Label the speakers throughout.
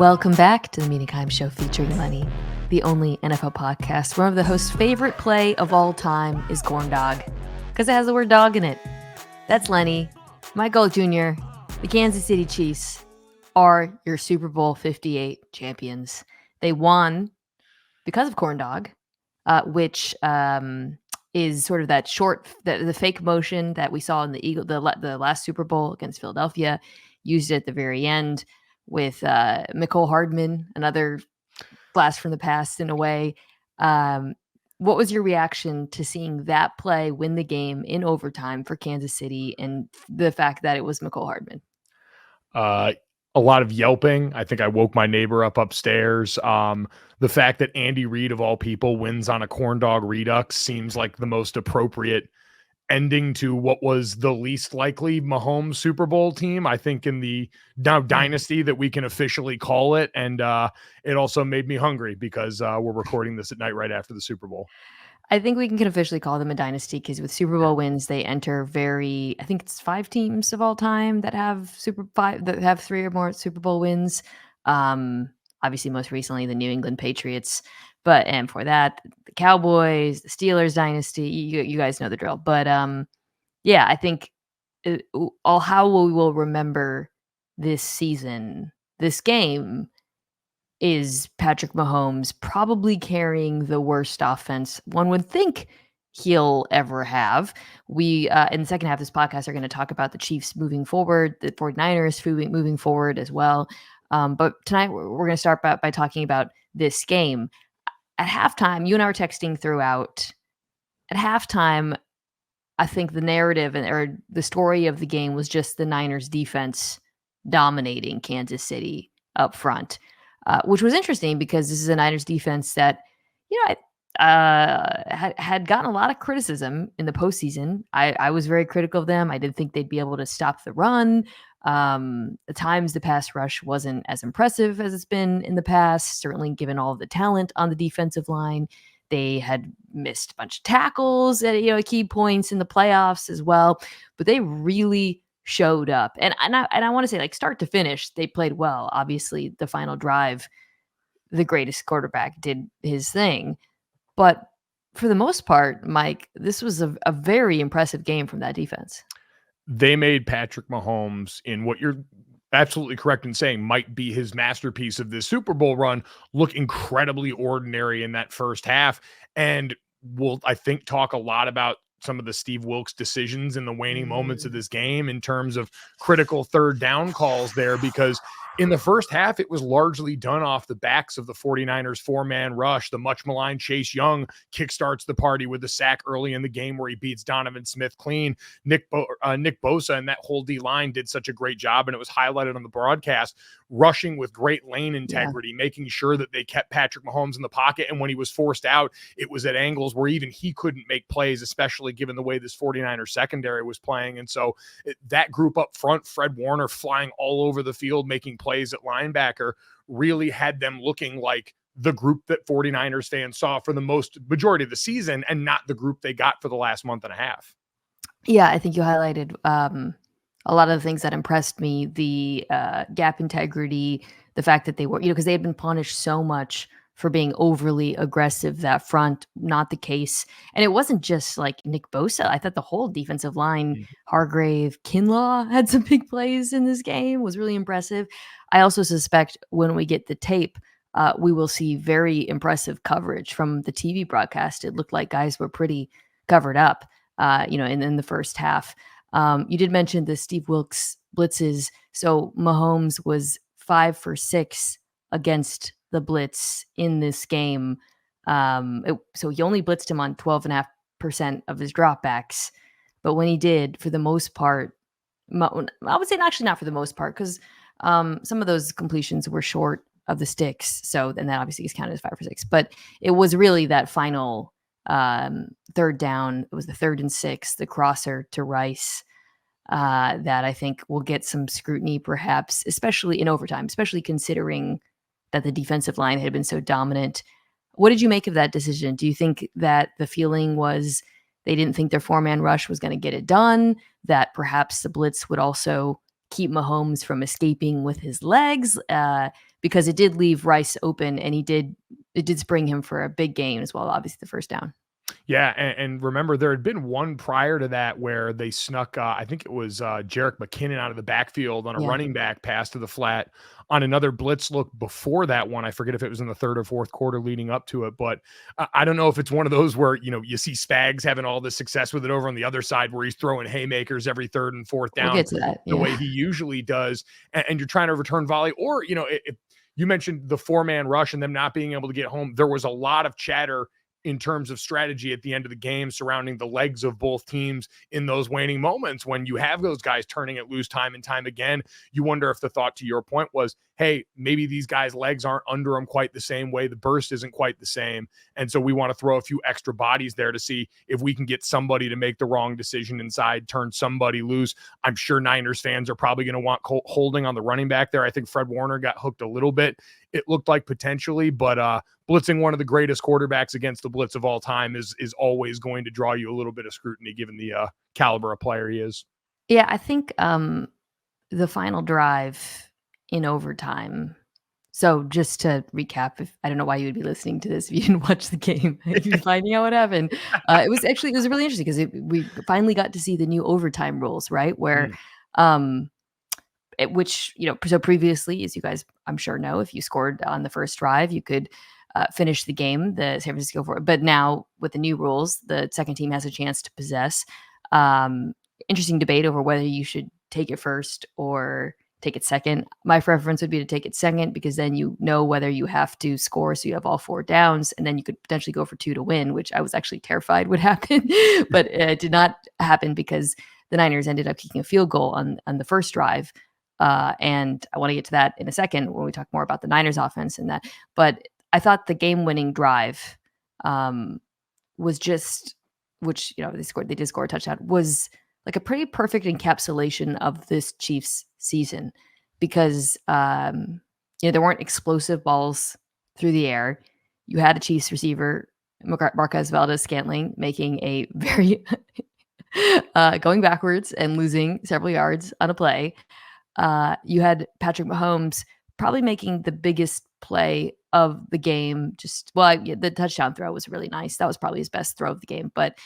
Speaker 1: Welcome back to the Mina Kimes Show featuring Lenny, the only NFL podcast. One of the host's favorite play of all time is corn dog, because it has the word dog in it. That's Lenny. My Golic Jr., the Kansas City Chiefs are your Super Bowl LVIII champions. They won because of corn dog, which is sort of that the fake motion that we saw in the last Super Bowl against Philadelphia, used it at the very end with Mecole Hardman, another blast from the past in a way. What was your reaction to seeing that play win the game in overtime for Kansas City and the fact that it was Mecole Hardman?
Speaker 2: A lot of yelping. I think I woke my neighbor up upstairs. The fact that Andy Reid, of all people, wins on a corn dog redux seems like the most appropriate ending to what was the least likely Mahomes Super Bowl team, I think, in the now Dynasty that we can officially call it. And it also made me hungry because we're recording this at night right after the Super Bowl.
Speaker 1: I think we can officially call them a dynasty because with Super Bowl wins, they enter I think it's 5 teams of all time that have that have 3 or more Super Bowl wins. Obviously, most recently, the New England Patriots. And for that, the Cowboys, the Steelers dynasty, you guys know the drill. But yeah, I think how we will remember this season, this game, is Patrick Mahomes probably carrying the worst offense one would think he'll ever have. We, in the second half of this podcast, are going to talk about the Chiefs moving forward, the 49ers moving forward as well. But tonight, we're going to start by talking about this game. At halftime, you and I were texting throughout. At halftime, I think the narrative or the story of the game was just the Niners defense dominating Kansas City up front. Which was interesting because this is a Niners defense that, had gotten a lot of criticism in the postseason. I was very critical of them. I didn't think they'd be able to stop the run. At times, the pass rush wasn't as impressive as it's been in the past, certainly given all of the talent on the defensive line. They had missed a bunch of tackles at key points in the playoffs as well, but they really showed up. And I want to say, like, start to finish, they played well. Obviously, the final drive, the greatest quarterback did his thing. But for the most part, Mike, this was a very impressive game from that defense.
Speaker 2: They made Patrick Mahomes, in what you're absolutely correct in saying might be his masterpiece of this Super Bowl run, look incredibly ordinary in that first half. And we'll, I think, talk a lot about some of the Steve Wilks decisions in the waning moments of this game in terms of critical third down calls there, because in the first half, it was largely done off the backs of the 49ers 4-man rush. The much maligned Chase Young kickstarts the party with the sack early in the game where he beats Donovan Smith clean. Nick Bosa and that whole D-line did such a great job, and it was highlighted on the broadcast, rushing with great lane integrity, making sure that they kept Patrick Mahomes in the pocket. And when he was forced out, it was at angles where even he couldn't make plays, especially given the way this 49ers secondary was playing. And so that group up front, Fred Warner flying all over the field, making plays at linebacker, really had them looking like the group that 49ers fans saw for the majority of the season, and not the group they got for the last month and a half.
Speaker 1: Yeah, I think you highlighted a lot of the things that impressed me, the gap integrity, the fact that they were, because they had been punished so much for being overly aggressive that front, not the case. And it wasn't just like Nick Bosa. I thought the whole defensive line, Hargrave, Kinlaw had some big plays in this game, was really impressive. I also suspect when we get the tape, we will see very impressive coverage from the TV broadcast. It looked like guys were pretty covered up, in the first half. You did mention the Steve Wilks blitzes. So Mahomes was 5 for 6 against the blitz in this game. So he only blitzed him on 12.5% of his dropbacks. But when he did, for the most part, I would say actually not for the most part, because some of those completions were short of the sticks. So then that obviously is counted as 5 for 6. But it was really that final third down. It was the 3rd and 6, the crosser to Rice, that I think will get some scrutiny, perhaps, especially in overtime, especially considering that the defensive line had been so dominant. What did you make of that decision? Do you think that the feeling was they didn't think their 4-man rush was going to get it done, that perhaps the blitz would also keep Mahomes from escaping with his legs, because it did leave Rice open, and it did spring him for a big gain as well, obviously the first down.
Speaker 2: Yeah, and remember, there had been one prior to that where they snuck, I think it was Jerick McKinnon out of the backfield on a running back pass to the flat on another blitz look before that one. I forget if it was in the third or fourth quarter leading up to it, but I don't know if it's one of those where, you see Spags having all this success with it over on the other side where he's throwing haymakers every third and fourth down.
Speaker 1: We'll get to that,
Speaker 2: the way he usually does, and you're trying to return volley, or, if you mentioned the 4-man rush and them not being able to get home. There was a lot of chatter in terms of strategy at the end of the game surrounding the legs of both teams in those waning moments. When you have those guys turning it loose time and time again, you wonder if the thought, to your point, was, hey, maybe these guys' legs aren't under them quite the same way. The burst isn't quite the same. And so we want to throw a few extra bodies there to see if we can get somebody to make the wrong decision inside, turn somebody loose. I'm sure Niners fans are probably going to want holding on the running back there. I think Fred Warner got hooked a little bit, it looked like, potentially, but blitzing one of the greatest quarterbacks against the blitz of all time is always going to draw you a little bit of scrutiny given the caliber of player he is.
Speaker 1: Yeah, I think the final drive in overtime. So just to recap, I don't know why you would be listening to this if you didn't watch the game. You're finding out what happened. It was really interesting because we finally got to see the new overtime rules, right? Where which, so previously, as you guys, I'm sure know, if you scored on the first drive, you could finish the game, the San Francisco for. But now with the new rules, the second team has a chance to possess. Interesting debate over whether you should take it first or take it second. My preference would be to take it second, because then you know whether you have to score, so you have all 4 downs, and then you could potentially go for 2 to win, which I was actually terrified would happen, but it did not happen because the Niners ended up kicking a field goal on the first drive. And I want to get to that in a second when we talk more about the Niners offense and that. But I thought the game-winning drive was just, which, they did score a touchdown, was like a pretty perfect encapsulation of this Chiefs season, because there weren't explosive balls through the air. You had a Chiefs receiver, Marquez Valdes-Scantling, making a very going backwards and losing several yards on a play. You had Patrick Mahomes probably making the biggest play of the game. The touchdown throw was really nice. That was probably his best throw of the game, but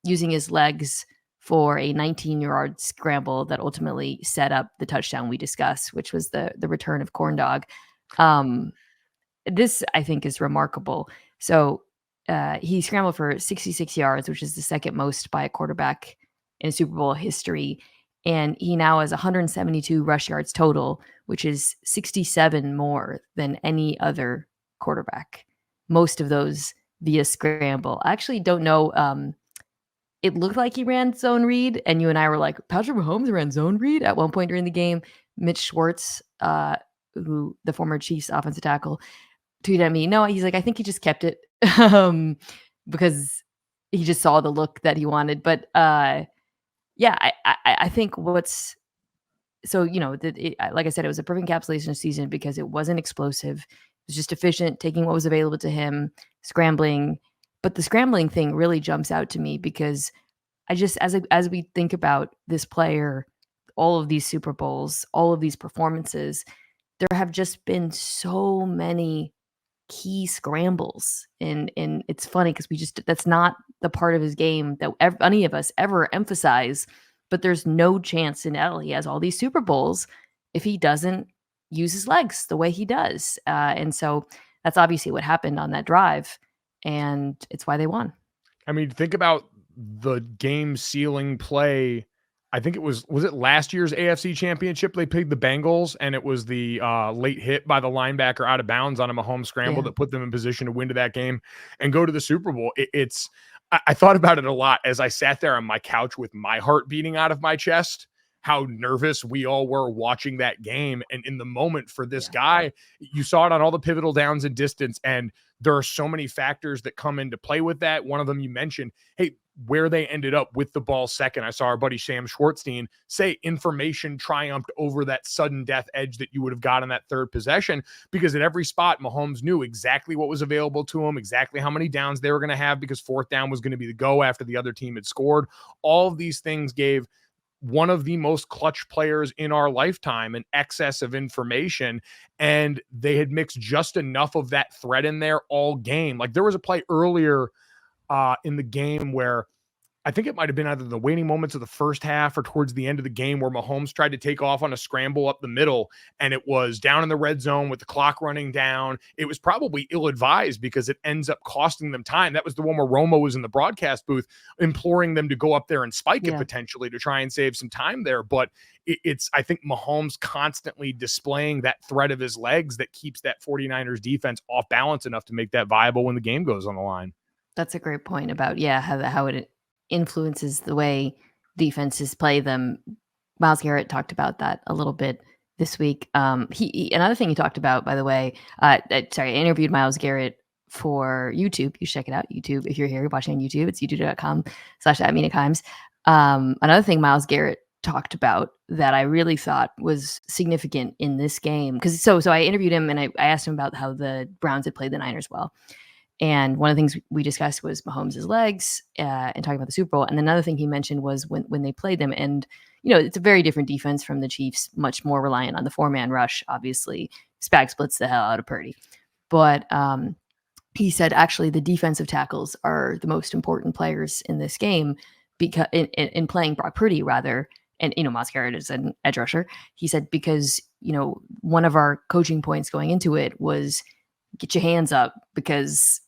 Speaker 1: using his legs for a 19-yard scramble that ultimately set up the touchdown we discussed, which was the return of Corn Dog. This, I think, is remarkable. So he scrambled for 66 yards, which is the second most by a quarterback in Super Bowl history. And he now has 172 rush yards total, which is 67 more than any other quarterback. Most of those via scramble. I actually don't know. It looked like he ran zone read, and you and I were like, Patrick Mahomes ran zone read at one point during the game. Mitch Schwartz, who the former Chiefs offensive tackle, tweeted at me. No, he's like, I think he just kept it because he just saw the look that he wanted. But yeah, I think what's so, like I said, it was a perfect encapsulation of season because it wasn't explosive. It was just efficient, taking what was available to him, scrambling. But the scrambling thing really jumps out to me because I just, as we think about this player, all of these Super Bowls, all of these performances, there have just been so many key scrambles. And it's funny because that's not the part of his game that any of us ever emphasize, but there's no chance in hell he has all these Super Bowls if he doesn't use his legs the way he does. And so that's obviously what happened on that drive, and it's why they won.
Speaker 2: I mean, think about the game sealing play. I think it was it last year's AFC Championship? They played the Bengals, and it was the late hit by the linebacker out of bounds on a Mahomes scramble that put them in position to win to that game and go to the Super Bowl. I thought about it a lot as I sat there on my couch with my heart beating out of my chest, how nervous we all were watching that game. And in the moment for this guy, you saw it on all the pivotal downs and distance. And there are so many factors that come into play with that. One of them you mentioned, hey, where they ended up with the ball second. I saw our buddy Sam Schwartzstein say information triumphed over that sudden death edge that you would have got in that third possession, because at every spot, Mahomes knew exactly what was available to him, exactly how many downs they were going to have, because fourth down was going to be the go after the other team had scored. All of these things gave one of the most clutch players in our lifetime, an excess of information, and they had mixed just enough of that threat in there all game. Like there was a play earlier in the game where I think it might have been either the waning moments of the first half or towards the end of the game where Mahomes tried to take off on a scramble up the middle, and it was down in the red zone with the clock running down. It was probably ill-advised because it ends up costing them time. That was the one where Romo was in the broadcast booth imploring them to go up there and spike it potentially to try and save some time there. But it's, I think, Mahomes constantly displaying that threat of his legs that keeps that 49ers defense off balance enough to make that viable when the game goes on the line.
Speaker 1: That's a great point about, how it influences the way defenses play them. Myles Garrett talked about that a little bit this week. He another thing he talked about, by the way, I interviewed Myles Garrett for YouTube. You should check it out. YouTube, if you're here watching on YouTube, it's youtube.com/Mina Kimes. Another thing Myles Garrett talked about that I really thought was significant in this game, because so I interviewed him and I asked him about how the Browns had played the Niners well. And one of the things we discussed was Mahomes' legs and talking about the Super Bowl. And another thing he mentioned was when they played them. And, it's a very different defense from the Chiefs, much more reliant on the 4-man rush, obviously. Spag splits the hell out of Purdy. But he said, actually, the defensive tackles are the most important players in this game because in playing Brock Purdy, rather. And, Myles Garrett is an edge rusher. He said, because, one of our coaching points going into it was get your hands up because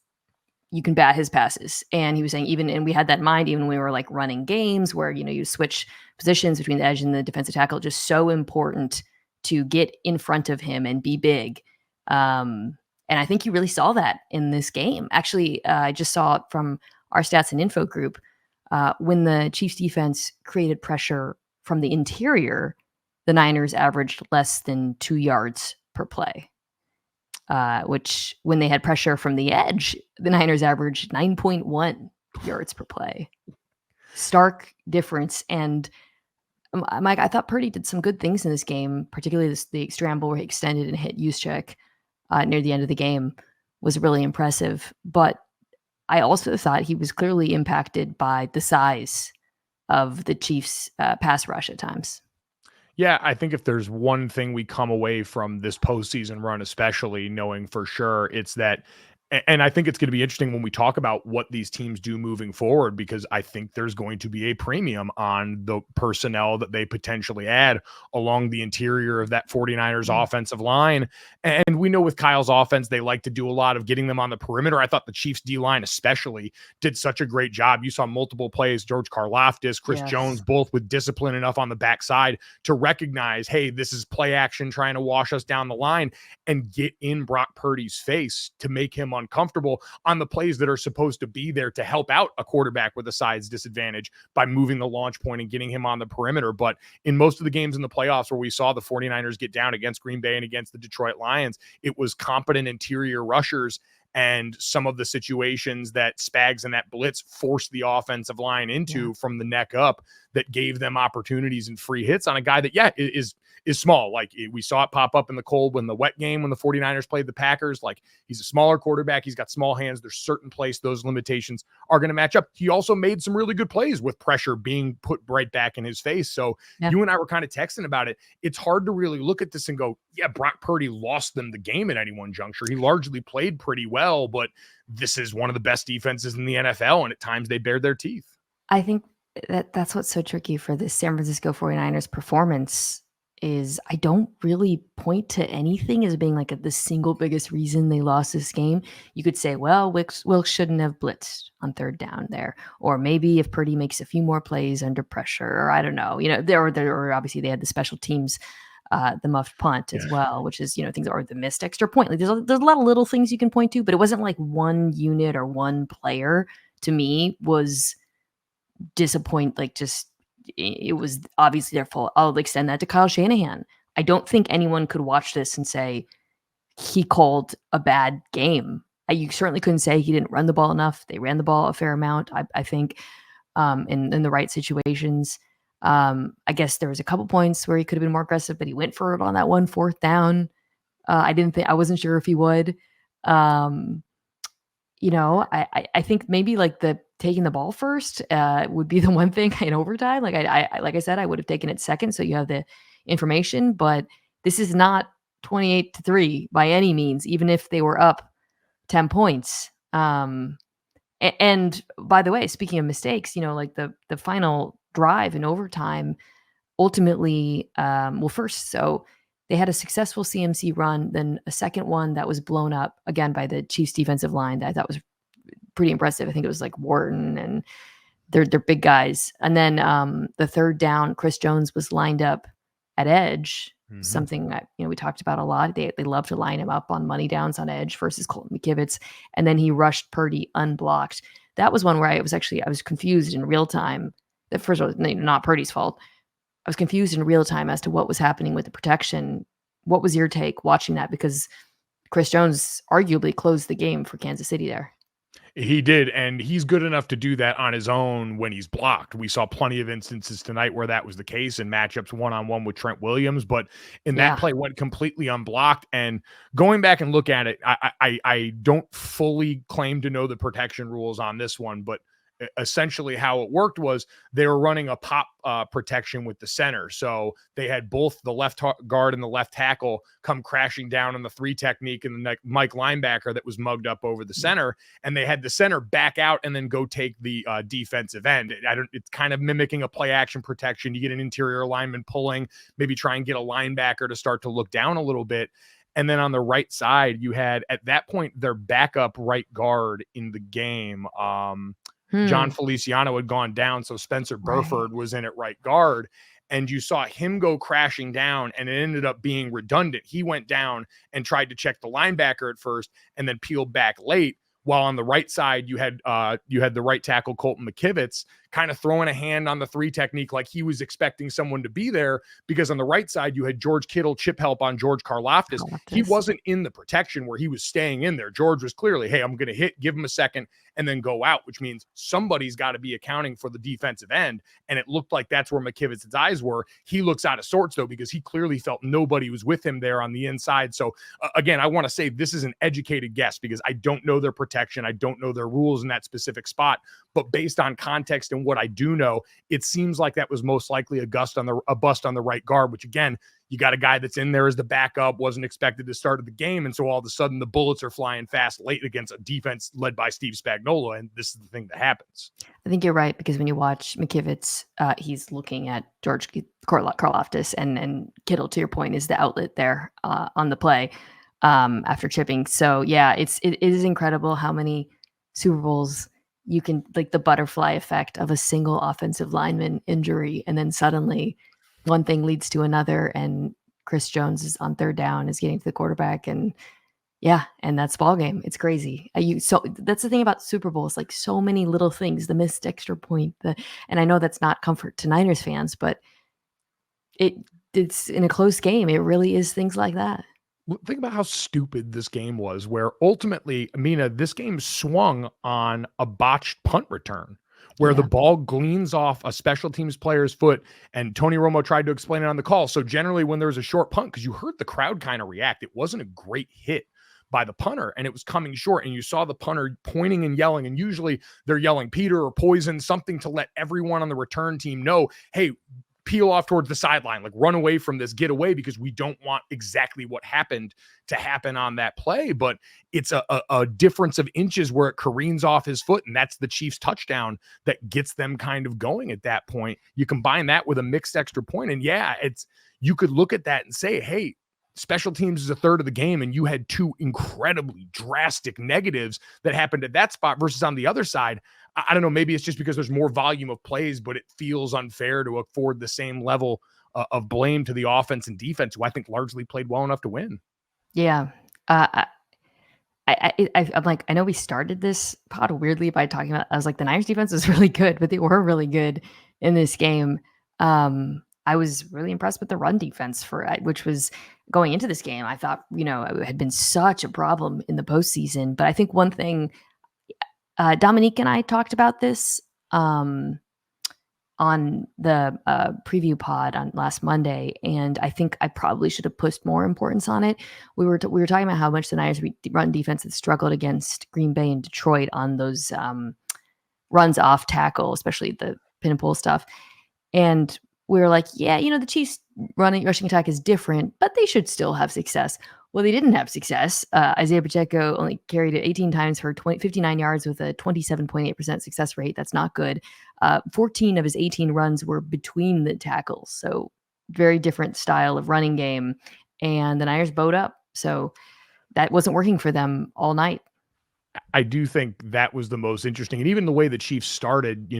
Speaker 1: you can bat his passes. And he was saying and we had that in mind even when we were like running games where, you switch positions between the edge and the defensive tackle, just so important to get in front of him and be big. And I think you really saw that in this game. Actually, I just saw it from our stats and info group. When the Chiefs defense created pressure from the interior, the Niners averaged less than 2 yards per play. Which when they had pressure from the edge, the Niners averaged 9.1 yards per play. Stark difference. And Mike, I thought Purdy did some good things in this game, particularly the scramble where he extended and hit Juszczyk near the end of the game was really impressive. But I also thought he was clearly impacted by the size of the Chiefs' pass rush at times.
Speaker 2: Yeah, I think if there's one thing we come away from this postseason run, especially knowing for sure, it's that, and I think it's going to be interesting when we talk about what these teams do moving forward, because I think there's going to be a premium on the personnel that they potentially add along the interior of that 49ers offensive line. And we know with Kyle's offense, they like to do a lot of getting them on the perimeter. I thought the Chiefs D-line especially did such a great job. You saw multiple plays, George Karlaftis, Chris Jones, both with discipline enough on the backside to recognize, hey, this is play action trying to wash us down the line, and get in Brock Purdy's face to make him uncomfortable on the plays that are supposed to be there to help out a quarterback with a size disadvantage by moving the launch point and getting him on the perimeter. But in most of the games in the playoffs where we saw the 49ers get down against Green Bay and against the Detroit Lions, it was competent interior rushers and some of the situations that Spags and that blitz forced the offensive line into from the neck up that gave them opportunities and free hits on a guy that, is small. Like we saw it pop up in the cold when the wet game, when the 49ers played the Packers. Like he's a smaller quarterback. He's got small hands. There's certain place those limitations are going to match up. He also made some really good plays with pressure being put right back in his face. So you and I were kind of texting about it. It's hard to really look at this and go, Brock Purdy lost them the game at any one juncture. He largely played pretty well, but this is one of the best defenses in the NFL. And at times they bared their teeth.
Speaker 1: I think that's what's so tricky for the San Francisco 49ers performance is I don't really point to anything as being like the single biggest reason they lost this game. You could say, well, Wilkes shouldn't have blitzed on third down there. Or maybe if Purdy makes a few more plays under pressure, or I don't know, there obviously they had the special teams, the muffed punt as well, which is, things are the missed extra point. Like there's a lot of little things you can point to, but it wasn't like one unit or one player to me was disappoint. Like just, it was obviously their fault. I'll extend that to Kyle Shanahan. I don't think anyone could watch this and say he called a bad game. You certainly couldn't say he didn't run the ball enough. They ran the ball a fair amount, I think, in the right situations. I guess there was a couple points where he could have been more aggressive, but he went for it on that 1 4th down. I wasn't sure if he would. I think maybe like the taking the ball first would be the one thing in overtime. Like like I said, I would have taken it second, so you have the information. But this is not 28-3 by any means, even if they were up 10 points. And by the way, speaking of mistakes, like the final drive in overtime, ultimately, well, first, so they had a successful CMC run, then a second one that was blown up again by the Chiefs defensive line that I thought was pretty impressive. I think it was like Wharton and they're big guys. And then the third down, Chris Jones was lined up at edge, something that we talked about a lot. They love to line him up on money downs on edge versus Colton McKivitz, and then he rushed Purdy unblocked. That was one where I was confused in real time. That first of all, not Purdy's fault. I was confused in real time as to what was happening with the protection. What was your take watching that? Because Chris Jones arguably closed the game for Kansas City there.
Speaker 2: He did, and he's good enough to do that on his own when he's blocked. We saw plenty of instances tonight where that was the case in matchups one-on-one with Trent Williams, but in that play went completely unblocked. And going back and look at it, I don't fully claim to know the protection rules on this one, but essentially how it worked was they were running a pop protection with the center. So they had both the left guard and the left tackle come crashing down on the 3 technique and the Mike linebacker that was mugged up over the center. And they had the center back out and then go take the defensive end. It's kind of mimicking a play action protection. You get an interior lineman pulling, maybe try and get a linebacker to start to look down a little bit. And then on the right side, you had at that point their backup right guard in the game. John Feliciano had gone down, so Spencer Burford was in at right guard, and you saw him go crashing down, and it ended up being redundant. He went down and tried to check the linebacker at first and then peeled back late, while on the right side you had the right tackle Colton McKivitz kind of throwing a hand on the 3 technique like he was expecting someone to be there, because on the right side you had George Kittle chip help on George Karlaftis. He wasn't in the protection where he was staying in there. George was clearly, hey, I'm going to hit, give him a second, and then go out, which means somebody's got to be accounting for the defensive end. And it looked like that's where McKivitz's eyes were. He looks out of sorts, though, because he clearly felt nobody was with him there on the inside. So, again, I want to say this is an educated guess because I don't know their protection. I don't know their rules in that specific spot. But based on context and what I do know, it seems like that was most likely a bust on the right guard, which, again, you got a guy that's in there as the backup, wasn't expected to start the game. And so all of a sudden the bullets are flying fast late against a defense led by Steve Spagnuolo. And this is the thing that happens. I
Speaker 1: think you're right, because when you watch McKivitz, he's looking at George Karlaftis and Kittle, to your point, is the outlet there on the play after chipping. So yeah, it is incredible how many Super Bowls you can, like the butterfly effect of a single offensive lineman injury. And then suddenly one thing leads to another, and Chris Jones is on third down, is getting to the quarterback, and that's ball game. It's crazy. So that's the thing about Super Bowls, like so many little things, the missed extra point, and I know that's not comfort to Niners fans, but it's in a close game. It really is things like that.
Speaker 2: Think about how stupid this game was, where ultimately, Mina, this game swung on a botched punt return, where the ball gleans off a special teams player's foot, and Tony Romo tried to explain it on the call. So generally when there's a short punt, because you heard the crowd kind of react, it wasn't a great hit by the punter, and it was coming short, and you saw the punter pointing and yelling, and usually they're yelling Peter or Poison, something to let everyone on the return team know, hey, peel off towards the sideline, like run away from this, get away, because we don't want exactly what happened to happen on that play. But it's a difference of inches where it careens off his foot, and that's the Chiefs touchdown that gets them kind of going at that point. You combine that with a mixed extra point, and you could look at that and say, hey, special teams is a third of the game, and you had 2 incredibly drastic negatives that happened at that spot versus on the other side. I don't know, maybe it's just because there's more volume of plays, but it feels unfair to afford the same level of blame to the offense and defense, who I think largely played well enough to win.
Speaker 1: Yeah. I'm like, I know we started this pod weirdly by talking about, I was like, the Niners defense was really good, but they were really good in this game. I was really impressed with the run defense which was going into this game. I thought, it had been such a problem in the postseason, but I think one thing, Dominique and I talked about this on the preview pod on last Monday, and I think I probably should have pushed more importance on it. We were talking about how much the Niners run defense had struggled against Green Bay and Detroit on those runs off tackle, especially the pin and pull stuff. And we were like, yeah, the Chiefs rushing attack is different, but they should still have success. Well, they didn't have success. Isaiah Pacheco only carried it 18 times for 59 yards with a 27.8% success rate. That's not good. 14 of his 18 runs were between the tackles. So very different style of running game. And the Niners bowed up. So that wasn't working for them all night.
Speaker 2: I do think that was the most interesting. And even the way the Chiefs started,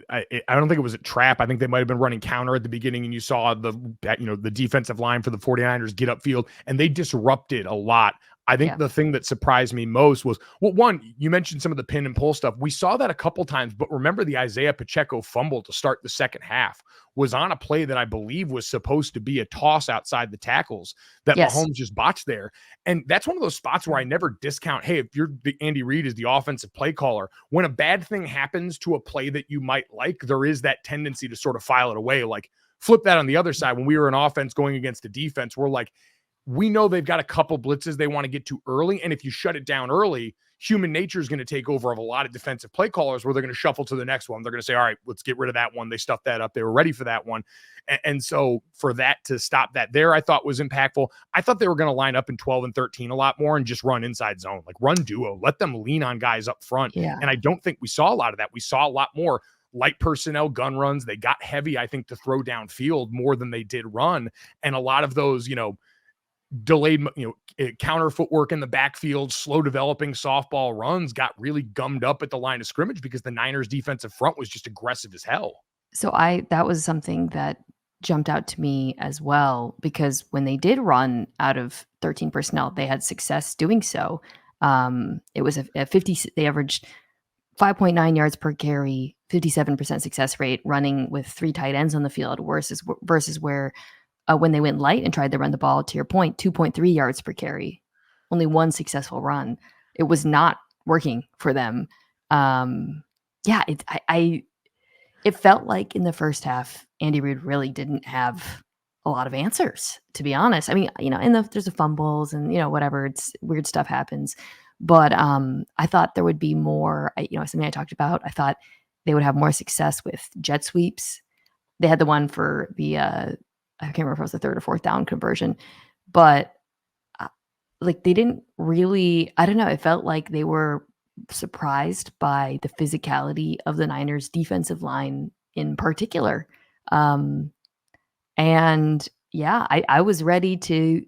Speaker 2: I don't think it was a trap. I think they might have been running counter at the beginning, and you saw the defensive line for the 49ers get upfield, and they disrupted a lot. I think the thing that surprised me most was, well, one, you mentioned some of the pin and pull stuff. We saw that a couple times, but remember the Isaiah Pacheco fumble to start the second half was on a play that I believe was supposed to be a toss outside the tackles that Mahomes just botched there. And that's one of those spots where I never discount, hey, if you're the Andy Reid is the offensive play caller, when a bad thing happens to a play that you might like, there is that tendency to sort of file it away. Like flip that on the other side. When we were an offense going against a defense, we're like, we know they've got a couple blitzes they want to get to early. And if you shut it down early, human nature is going to take over of a lot of defensive play callers where they're going to shuffle to the next one. They're going to say, all right, let's get rid of that one. They stuffed that up. They were ready for that one. And so for that to stop that there, I thought was impactful. I thought they were going to line up in 12 and 13 a lot more and just run inside zone, like run duo, let them lean on guys up front.
Speaker 1: Yeah.
Speaker 2: And I don't think we saw a lot of that. We saw a lot more light personnel gun runs. They got heavy, I think, to throw downfield more than they did run. And a lot of those, delayed, counter footwork in the backfield, slow developing softball runs got really gummed up at the line of scrimmage because the Niners defensive front was just aggressive as hell.
Speaker 1: So that was something that jumped out to me as well, because when they did run out of 13 personnel, they had success doing so. It was a 50, they averaged 5.9 yards per carry, 57% success rate running with 3 tight ends on the field versus where when they went light and tried to run the ball, to your point, 2.3 yards per carry, only 1 successful run. It was not working for them. It felt like in the first half, Andy Reid really didn't have a lot of answers, to be honest. I mean, there's the fumbles and, whatever, it's weird stuff happens. But I thought there would be more, something I talked about. I thought they would have more success with jet sweeps. They had the one for the, I can't remember if it was the 3rd or 4th down conversion, but like they didn't really, I don't know. It felt like they were surprised by the physicality of the Niners defensive line in particular. And yeah, I was ready to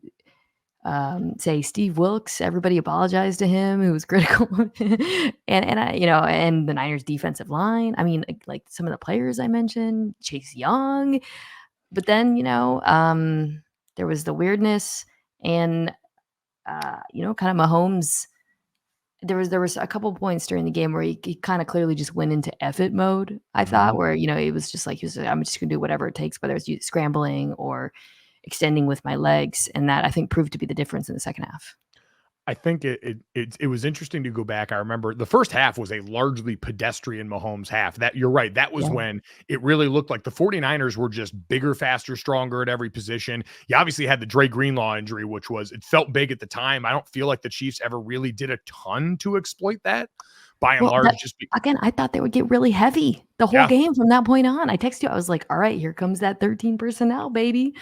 Speaker 1: say Steve Wilkes, everybody apologized to him who was critical and I, and the Niners defensive line. I mean, like some of the players I mentioned, Chase Young, but then, there was the weirdness and, kind of Mahomes. There was a couple points during the game where he kind of clearly just went into F-it mode, I thought, where, it was just like, I'm just going to do whatever it takes, whether it's scrambling or extending with my legs. And that, I think, proved to be the difference in the second half.
Speaker 2: I think it was interesting to go back. I remember the first half was a largely pedestrian Mahomes half. That you're right. That was when it really looked like the 49ers were just bigger, faster, stronger at every position. You obviously had the Dre Greenlaw injury, which it felt big at the time. I don't feel like the Chiefs ever really did a ton to exploit that. By and large,
Speaker 1: again, I thought they would get really heavy the whole game from that point on. I texted you. I was like, all right, here comes that 13 personnel, baby.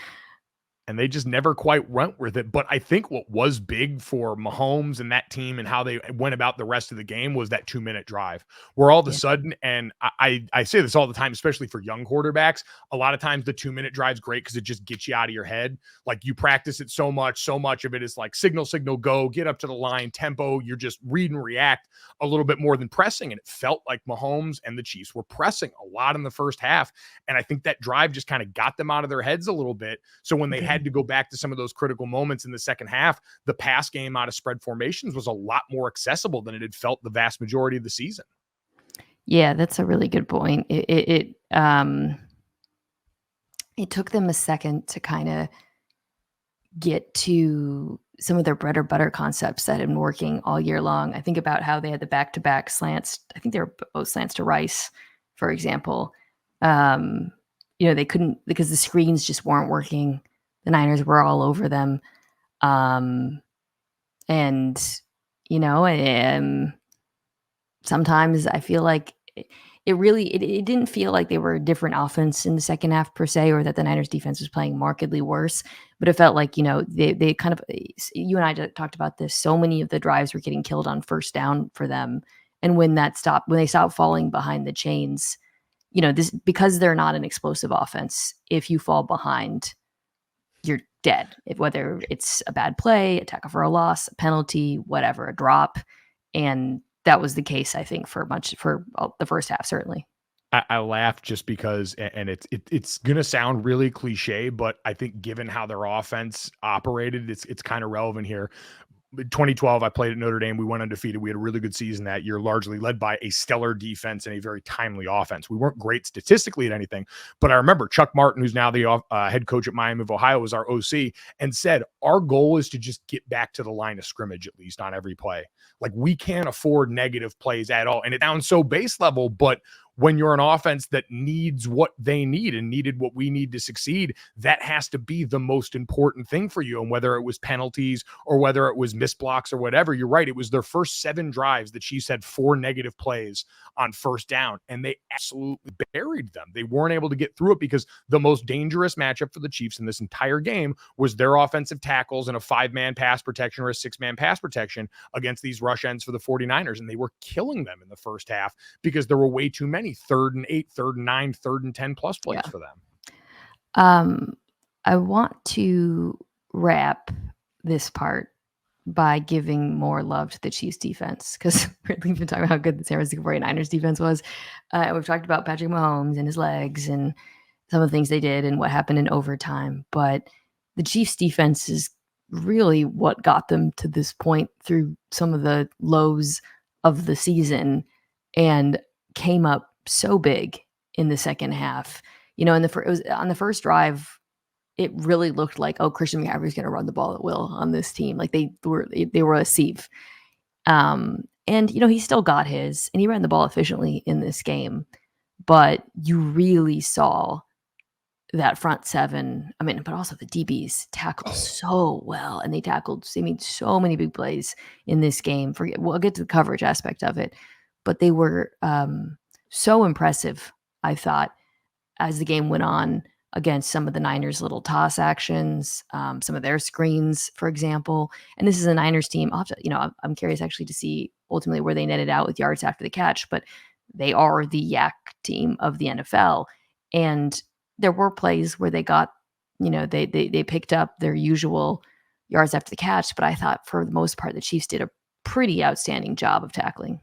Speaker 2: And they just never quite went with it. But I think what was big for Mahomes and that team and how they went about the rest of the game was that 2-minute drive where all of a sudden, and I say this all the time, especially for young quarterbacks, a lot of times the 2-minute drive's great because it just gets you out of your head. Like you practice it so much of it is like signal, go, get up to the line, tempo. You're just read and react a little bit more than pressing. And it felt like Mahomes and the Chiefs were pressing a lot in the first half. And I think that drive just kind of got them out of their heads a little bit. So when they had to go back to some of those critical moments in the second half, the pass game out of spread formations was a lot more accessible than it had felt the vast majority of the season.
Speaker 1: Yeah, that's a really good point. It took them a second to kind of get to some of their bread or butter concepts that had been working all year long. I think about how they had the back-to-back slants. I think they were both slants to Rice, for example. They couldn't, because the screens just weren't working. The Niners were all over them. sometimes I feel like it didn't feel like they were a different offense in the second half per se, or that the Niners defense was playing markedly worse. But it felt like, they kind of, you and I talked about this. So many of the drives were getting killed on first down for them. And when they stopped falling behind the chains, this, because they're not an explosive offense, if you fall behind, you're dead. Whether it's a bad play, a tackle for a loss, a penalty, whatever, a drop. And that was the case, I think, for the first half, certainly.
Speaker 2: I laugh just because, and it's gonna sound really cliche, but I think given how their offense operated, it's kind of relevant here. 2012, I played at Notre Dame. We went undefeated. We had a really good season that year, largely led by a stellar defense and a very timely offense. We weren't great statistically at anything, but I remember Chuck Martin, who's now the head coach at Miami of Ohio, was our OC and said, our goal is to just get back to the line of scrimmage, at least on every play. Like, we can't afford negative plays at all. And it sounds so base level, but when you're an offense that needs what they need and needed what we need to succeed, that has to be the most important thing for you. And whether it was penalties or whether it was missed blocks or whatever, you're right. It was their first 7 drives. The Chiefs had 4 negative plays on first down, and they absolutely buried them. They weren't able to get through it because the most dangerous matchup for the Chiefs in this entire game was their offensive tackles and a 5-man pass protection or a 6-man pass protection against these rush ends for the 49ers. And they were killing them in the first half because there were way too many 3rd and 8, 3rd and 9, 3rd and 10 plus plays for them.
Speaker 1: I want to wrap this part by giving more love to the Chiefs defense, because we've been talking about how good the San Francisco 49ers defense was. We've talked about Patrick Mahomes and his legs and some of the things they did and what happened in overtime. But the Chiefs defense is really what got them to this point through some of the lows of the season and came up so big in the second half. It was on the first drive, it really looked like, oh, Christian McCaffrey's going to run the ball at will on this team. Like they were a sieve. And he still got his, and he ran the ball efficiently in this game. But you really saw that front 7, but also the DBs tackle so well, and they tackled, so many big plays in this game. We'll get to the coverage aspect of it, but they were so impressive, I thought, as the game went on, against some of the Niners' little toss actions, some of their screens, for example. And this is a Niners team. I'm curious actually to see ultimately where they netted out with yards after the catch, but they are the yak team of the NFL. And there were plays where they got, they picked up their usual yards after the catch, but I thought for the most part, the Chiefs did a pretty outstanding job of tackling.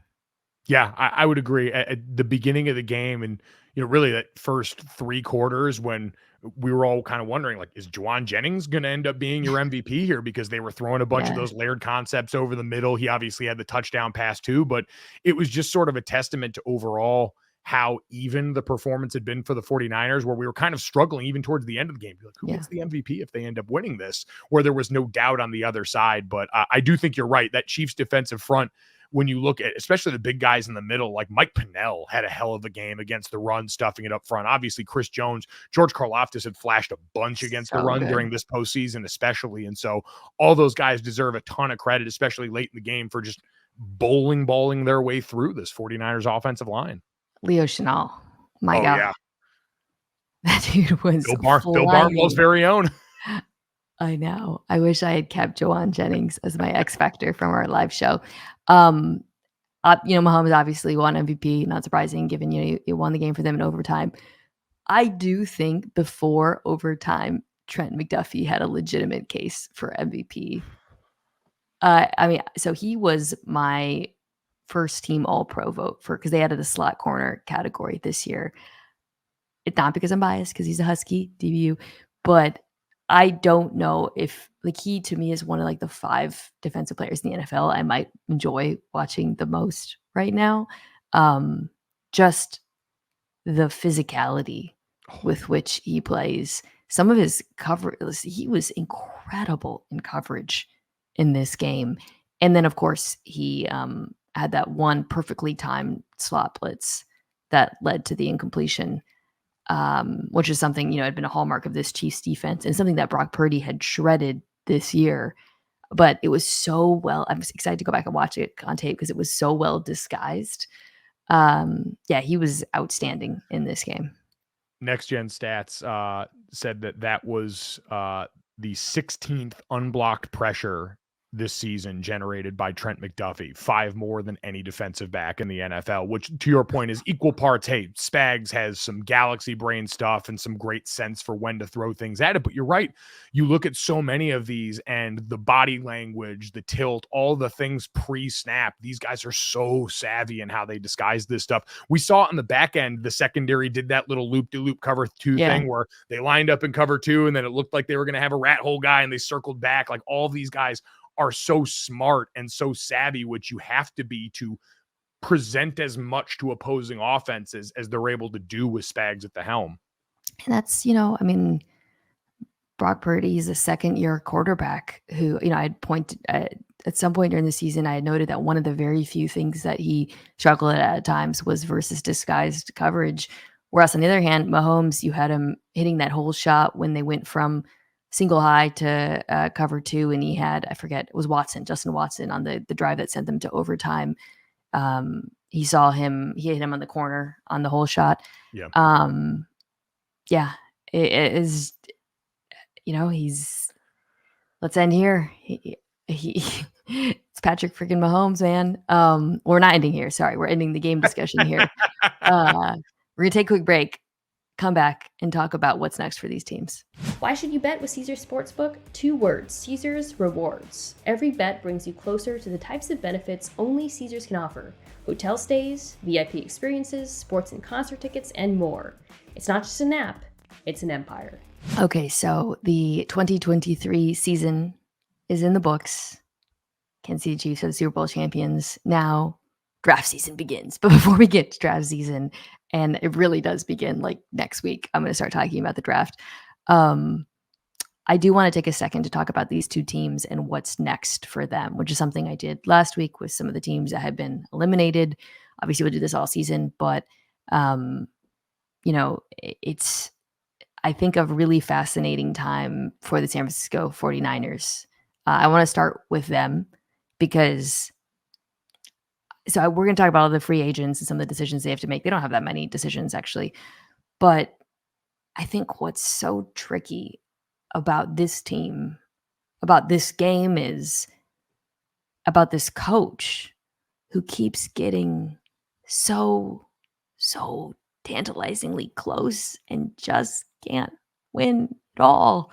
Speaker 2: Yeah, I would agree. At the beginning of the game, and really that first 3 quarters, when we were all kind of wondering, like, is Juwan Jennings going to end up being your MVP here? Because they were throwing a bunch of those layered concepts over the middle. He obviously had the touchdown pass too, but it was just sort of a testament to overall how even the performance had been for the 49ers, where we were kind of struggling even towards the end of the game. Like, who gets the MVP if they end up winning this? Where there was no doubt on the other side. But I do think you're right. That Chiefs defensive front, when you look at especially the big guys in the middle, like Mike Pennell had a hell of a game against the run, stuffing it up front. Obviously, Chris Jones, George Karlaftis had flashed a bunch against the run during this postseason, especially. And so all those guys deserve a ton of credit, especially late in the game, for just balling their way through this 49ers offensive line.
Speaker 1: Leo Chenal, my God.
Speaker 2: Yeah.
Speaker 1: That dude was
Speaker 2: Bill Barnwell's very own.
Speaker 1: I know. I wish I had kept Juwan Jennings as my X Factor from our live show. Mahomes obviously won MVP, not surprising given he won the game for them in overtime. I do think before overtime, Trent McDuffie had a legitimate case for MVP. So he was my first team All-Pro vote because they added a slot corner category this year. It's not because I'm biased, because he's a Husky, DBU, but I don't know if, he to me is one of the 5 defensive players in the NFL I might enjoy watching the most right now. Just the physicality with which he plays. Some of his coverage, he was incredible in coverage in this game. And then, of course, he had that one perfectly timed slot blitz that led to the incompletion, which is something, had been a hallmark of this Chiefs defense and something that Brock Purdy had shredded this year. but it was so well. I'm excited to go back and watch it on tape because it was so well disguised. Yeah, he was outstanding in this game.
Speaker 2: Next Gen Stats said that was the 16th unblocked pressure this season generated by Trent McDuffie, 5 more than any defensive back in the NFL, which to your point is equal parts. Hey, Spags has some galaxy brain stuff and some great sense for when to throw things at it. But you're right. You look at so many of these and the body language, the tilt, all the things pre-snap. These guys are so savvy in how they disguise this stuff. We saw on the back end, the secondary did that little loop-de-loop cover 2 thing where they lined up in cover 2 and then it looked like they were going to have a rat hole guy and they circled back. Like all of these guys are so smart and so savvy, which you have to be to present as much to opposing offenses as they're able to do with Spags at the helm.
Speaker 1: And that's, I mean, Brock Purdy is a second-year quarterback who, I'd pointed at some point during the season, I had noted that one of the very few things that he struggled at times was versus disguised coverage. Whereas on the other hand, Mahomes, you had him hitting that whole shot when they went from single high to cover 2, and he had, I forget, it was Justin Watson on the drive that sent them to overtime. He hit him on the corner on the whole shot.
Speaker 2: Yeah.
Speaker 1: Yeah, it is, let's end here. It's Patrick freaking Mahomes, man. We're not ending here. Sorry. We're ending the game discussion here. We're going to take a quick break, come back and talk about what's next for these teams.
Speaker 3: Why should you bet with Caesars Sportsbook? 2 words, Caesars Rewards. Every bet brings you closer to the types of benefits only Caesars can offer. Hotel stays, VIP experiences, sports and concert tickets, and more. It's not just an app, it's an empire.
Speaker 1: Okay, so the 2023 season is in the books. Kansas City Chiefs are the Super Bowl champions. Now draft season begins. But before we get to draft season, and it really does begin like next week, I'm going to start talking about the draft. I do want to take a second to talk about these 2 teams and what's next for them, which is something I did last week with some of the teams that have been eliminated. Obviously, we'll do this all season, but it's, I think, a really fascinating time for the San Francisco 49ers. I want to start with them because we're going to talk about all the free agents and some of the decisions they have to make. They don't have that many decisions, actually. But I think what's so tricky about this team, about this game, is about this coach who keeps getting so tantalizingly close and just can't win at all.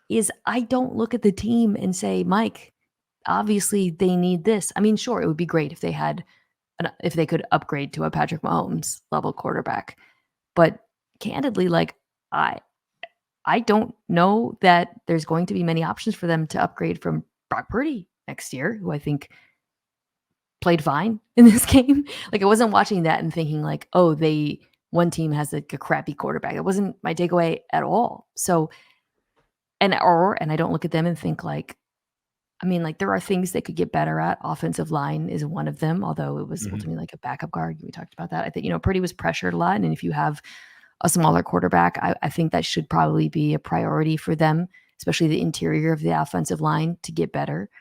Speaker 1: Is I don't look at the team and say, Mike, obviously they need this. I mean, sure, it would be great if they could upgrade to a Patrick Mahomes level quarterback. But candidly, like I don't know that there's going to be many options for them to upgrade from Brock Purdy next year, who I think played fine in this game. Like I wasn't watching that and thinking like, oh, one team has like a crappy quarterback. That wasn't my takeaway at all. So, and I don't look at them and think like, I mean, like there are things they could get better at. Offensive line is one of them, although it was ultimately like a backup guard. We talked about that. I think, Purdy was pressured a lot. And if you have a smaller quarterback, I think that should probably be a priority for them, especially the interior of the offensive line to get better.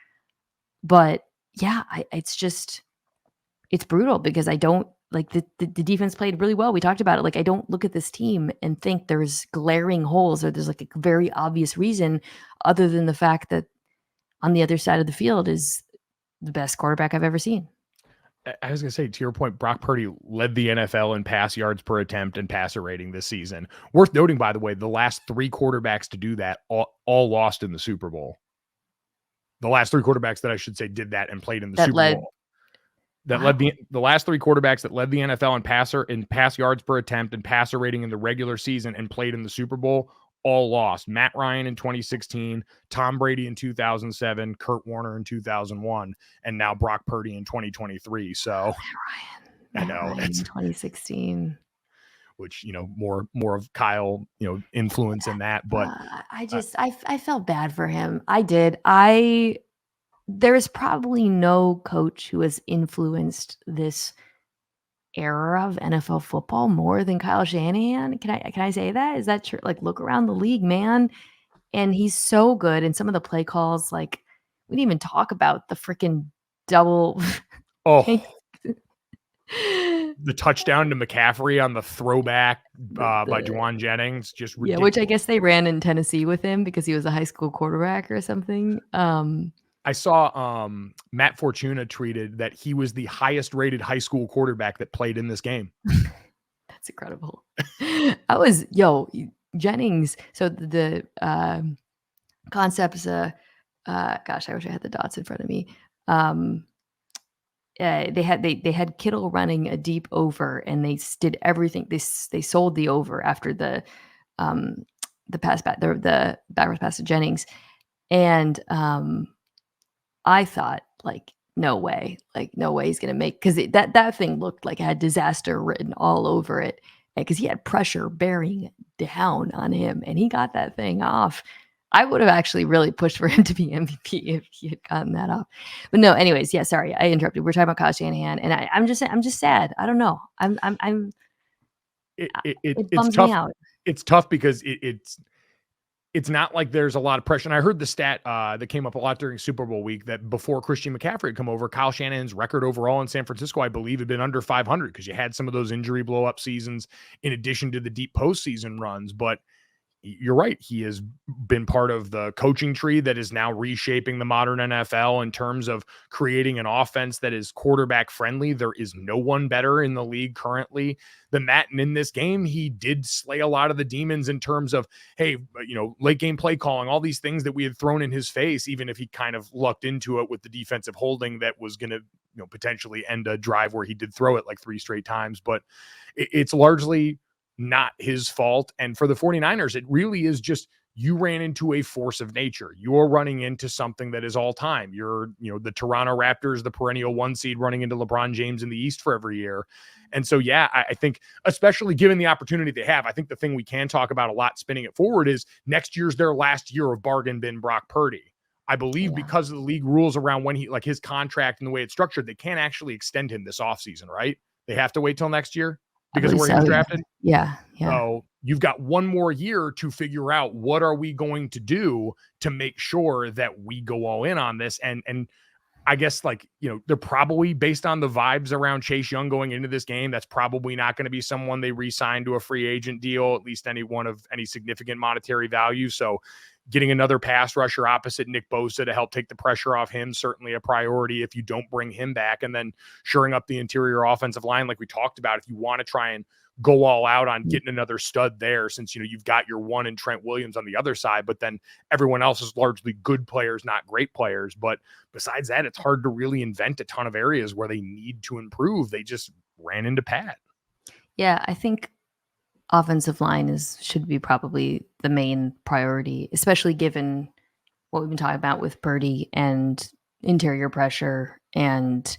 Speaker 1: But yeah, it's brutal because I don't like the defense played really well. We talked about it. Like I don't look at this team and think there's glaring holes or there's like a very obvious reason other than the fact that on the other side of the field is the best quarterback I've ever seen.
Speaker 2: I was going to say, to your point, Brock Purdy led the NFL in pass yards per attempt and passer rating this season. Worth noting, by the way, the last 3 quarterbacks to do that all lost in the Super Bowl. The last 3 quarterbacks that I should say did that and played in the Super Bowl. Led the last 3 quarterbacks that led the NFL in pass yards per attempt and passer rating in the regular season and played in the Super Bowl all lost. Matt Ryan in 2016, Tom Brady in 2007, Kurt Warner in 2001, and now Brock Purdy in 2023. So
Speaker 1: Matt Ryan in 2016.
Speaker 2: Which, more of Kyle, influence in that. But
Speaker 1: I felt bad for him. I did. There's probably no coach who has influenced this era of NFL football more than Kyle Shanahan. Can I say that? Is that true? Like, look around the league, man. And he's so good. And some of the play calls, like we didn't even talk about the freaking double.
Speaker 2: Oh, the touchdown to McCaffrey on the throwback by Juwan Jennings, just
Speaker 1: Yeah,
Speaker 2: ridiculous.
Speaker 1: which I guess they ran in Tennessee with him because he was a high school quarterback or something.
Speaker 2: I saw Matt Fortuna tweeted that he was the highest rated high school quarterback that played in this game.
Speaker 1: That's incredible. Jennings. So the concepts, gosh, I wish I had the dots in front of me. They had Kittle running a deep over, and they did everything. They sold the over after the pass back, the backwards pass to Jennings, and I thought, like, no way he's gonna make, because that thing looked like it had disaster written all over it, because he had pressure bearing down on him, and he got that thing off. I would have actually really pushed for him to be MVP if he had gotten that off. But no, anyways, yeah, sorry, I interrupted. We're talking about Kyle Shanahan, and I'm just sad. I don't know. It
Speaker 2: It's
Speaker 1: bums
Speaker 2: tough.
Speaker 1: me out.
Speaker 2: It's tough because it's not like there's a lot of pressure. And I heard the stat that came up a lot during Super Bowl week that before Christian McCaffrey had come over, Kyle Shanahan's record overall in San Francisco, I believe, had been under 500 because you had some of those injury blow up seasons in addition to the deep postseason runs. But you're right. He has been part of the coaching tree that is now reshaping the modern NFL in terms of creating an offense that is quarterback friendly. There is no one better in the league currently than that. And in this game, he did slay a lot of the demons in terms of, hey, late game play calling, all these things that we had thrown in his face, even if he kind of lucked into it with the defensive holding that was going to, potentially end a drive where he did throw it like 3 straight times. But it's largely not his fault. And for the 49ers, it really is just, you ran into a force of nature. You're running into something that is all time. You're, the Toronto Raptors, the perennial 1 seed, running into LeBron James in the East for every year. And so, yeah, I think, especially given the opportunity they have, I think the thing we can talk about a lot spinning it forward is next year's their last year of bargain bin Brock Purdy. I believe because of the league rules around when he, like his contract and the way it's structured, they can't actually extend him this offseason, right? They have to wait till next year because of where he was drafted.
Speaker 1: Yeah.
Speaker 2: So you've got 1 more year to figure out what are we going to do to make sure that we go all in on this. And I guess, they're probably, based on the vibes around Chase Young going into this game, that's probably not going to be someone they re-sign to a free agent deal, at least anyone of any significant monetary value. So getting another pass rusher opposite Nick Bosa to help take the pressure off him, certainly a priority if you don't bring him back. And then shoring up the interior offensive line, like we talked about, if you want to try and go all out on getting another stud there, since, you've got your one in Trent Williams on the other side, but then everyone else is largely good players, not great players. But besides that, it's hard to really invent a ton of areas where they need to improve. They just ran into Pat.
Speaker 1: Yeah, I think offensive line should be probably the main priority, especially given what we've been talking about with Purdy and interior pressure, and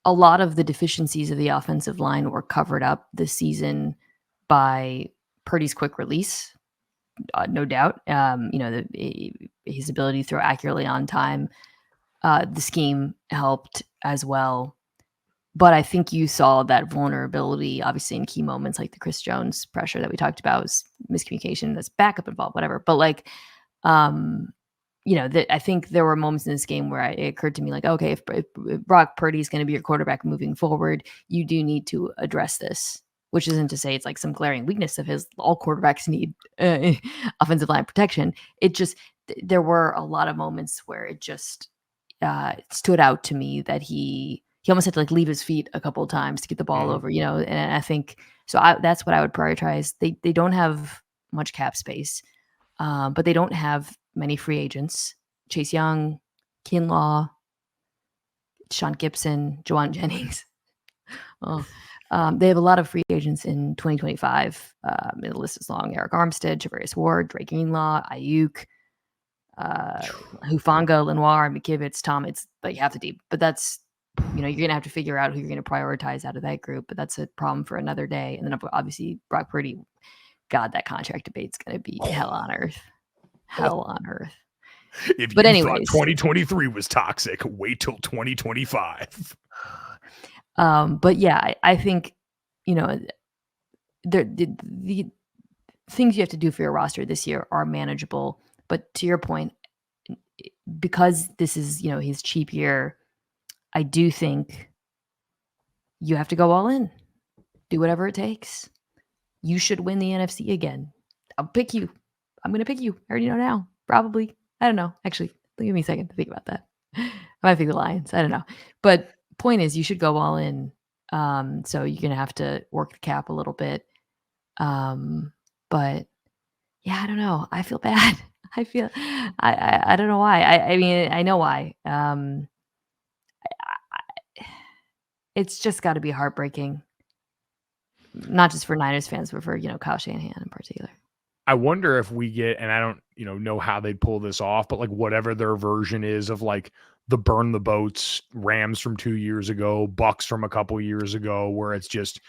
Speaker 1: a lot of the deficiencies of the offensive line were covered up this season by Purdy's quick release, no doubt. His ability to throw accurately on time, the scheme helped as well. But I think you saw that vulnerability, obviously, in key moments like the Chris Jones pressure that we talked about, was miscommunication, that's backup involved, whatever. But I think there were moments in this game where it occurred to me, like, okay, if Brock Purdy is going to be your quarterback moving forward, you do need to address this, which isn't to say it's like some glaring weakness of his. All quarterbacks need offensive line protection. It just, there were a lot of moments where it just stood out to me that he almost had to leave his feet a couple of times to get the ball over, and I think, so that's what I would prioritize. They don't have much cap space, but they don't have many free agents. Chase Young, Kinlaw, Sean Gibson, Juwan Jennings. They have a lot of free agents in 2025. The list is long. Eric Armstead, Javarius Ward, Dre Greenlaw, Ayuk, Hufanga, Lenoir, McKivitz, Tom. It's like half the deep, but that's, you're going to have to figure out who you're going to prioritize out of that group, but that's a problem for another day. And then obviously Brock Purdy, God, that contract debate's going to be hell on earth. Hell on earth.
Speaker 2: But anyways, thought 2023 was toxic, wait till 2025.
Speaker 1: But yeah, I think, the things you have to do for your roster this year are manageable. But to your point, because this is, his cheap year, I do think you have to go all in. Do whatever it takes. You should win the NFC again. I'll pick you. I'm going to pick you. I already know now. Probably. I don't know. Actually, give me a second to think about that. I might pick the Lions. I don't know. But point is, you should go all in. So you're going to have to work the cap a little bit. But yeah, I don't know. I feel bad. I don't know why. I mean, I know why. It's just got to be heartbreaking. Not just for Niners fans, but for, Kyle Shanahan in particular.
Speaker 2: I wonder if we get, and I don't, know how they'd pull this off, but like whatever their version is of like the burn the boats Rams from 2 years ago, Bucks from a couple years ago, where it's just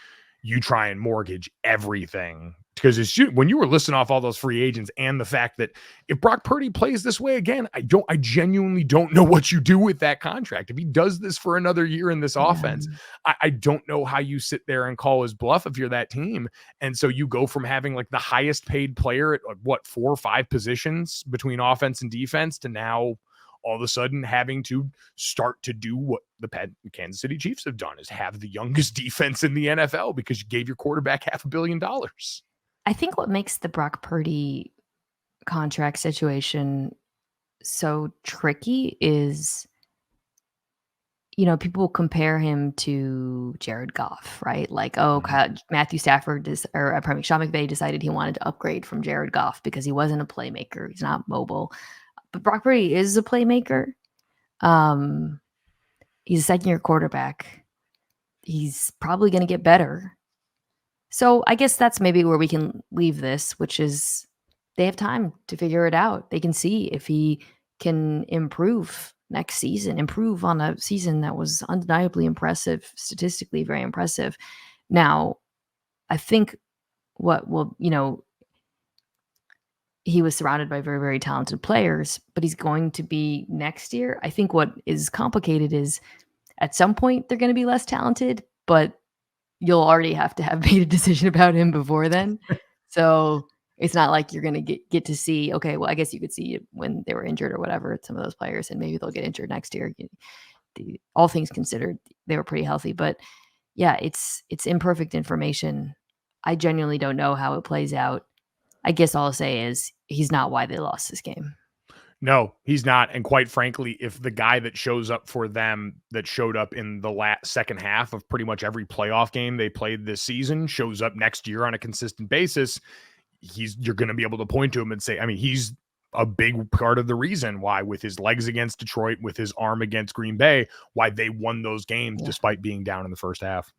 Speaker 2: you try and mortgage everything. Because it's when you were listing off all those free agents and the fact that if Brock Purdy plays this way again, I genuinely don't know what you do with that contract. If he does this for another year in this offense, I don't know how you sit there and call his bluff if you're that team. And so you go from having like the highest paid player at what, 4 or 5 positions between offense and defense to now all of a sudden having to start to do what the Kansas City Chiefs have done, is have the youngest defense in the NFL because you gave your quarterback $500 million.
Speaker 1: I think what makes the Brock Purdy contract situation so tricky is, people compare him to Jared Goff, right? Like, Matthew Stafford Sean McVay decided he wanted to upgrade from Jared Goff because he wasn't a playmaker. He's not mobile. But Brock Purdy is a playmaker. He's a second-year quarterback. He's probably going to get better. So I guess that's maybe where we can leave this, which is they have time to figure it out. They can see if he can improve next season, improve on a season that was undeniably impressive, statistically very impressive. Now, I think he was surrounded by very, very talented players, but he's going to be next year. I think what is complicated is at some point they're going to be less talented, but you'll already have to have made a decision about him before then. So it's not like you're going to get to see, okay, well, I guess you could see it when they were injured or whatever, some of those players, and maybe they'll get injured next year. All things considered, they were pretty healthy. But yeah, it's imperfect information. I genuinely don't know how it plays out. I guess all I'll say is he's not why they lost this game.
Speaker 2: No, he's not. And quite frankly, if the guy that shows up for them that showed up in the second half of pretty much every playoff game they played this season shows up next year on a consistent basis, you're going to be able to point to him and say, I mean, he's a big part of the reason why, with his legs against Detroit, with his arm against Green Bay, why they won those games despite being down in the first half.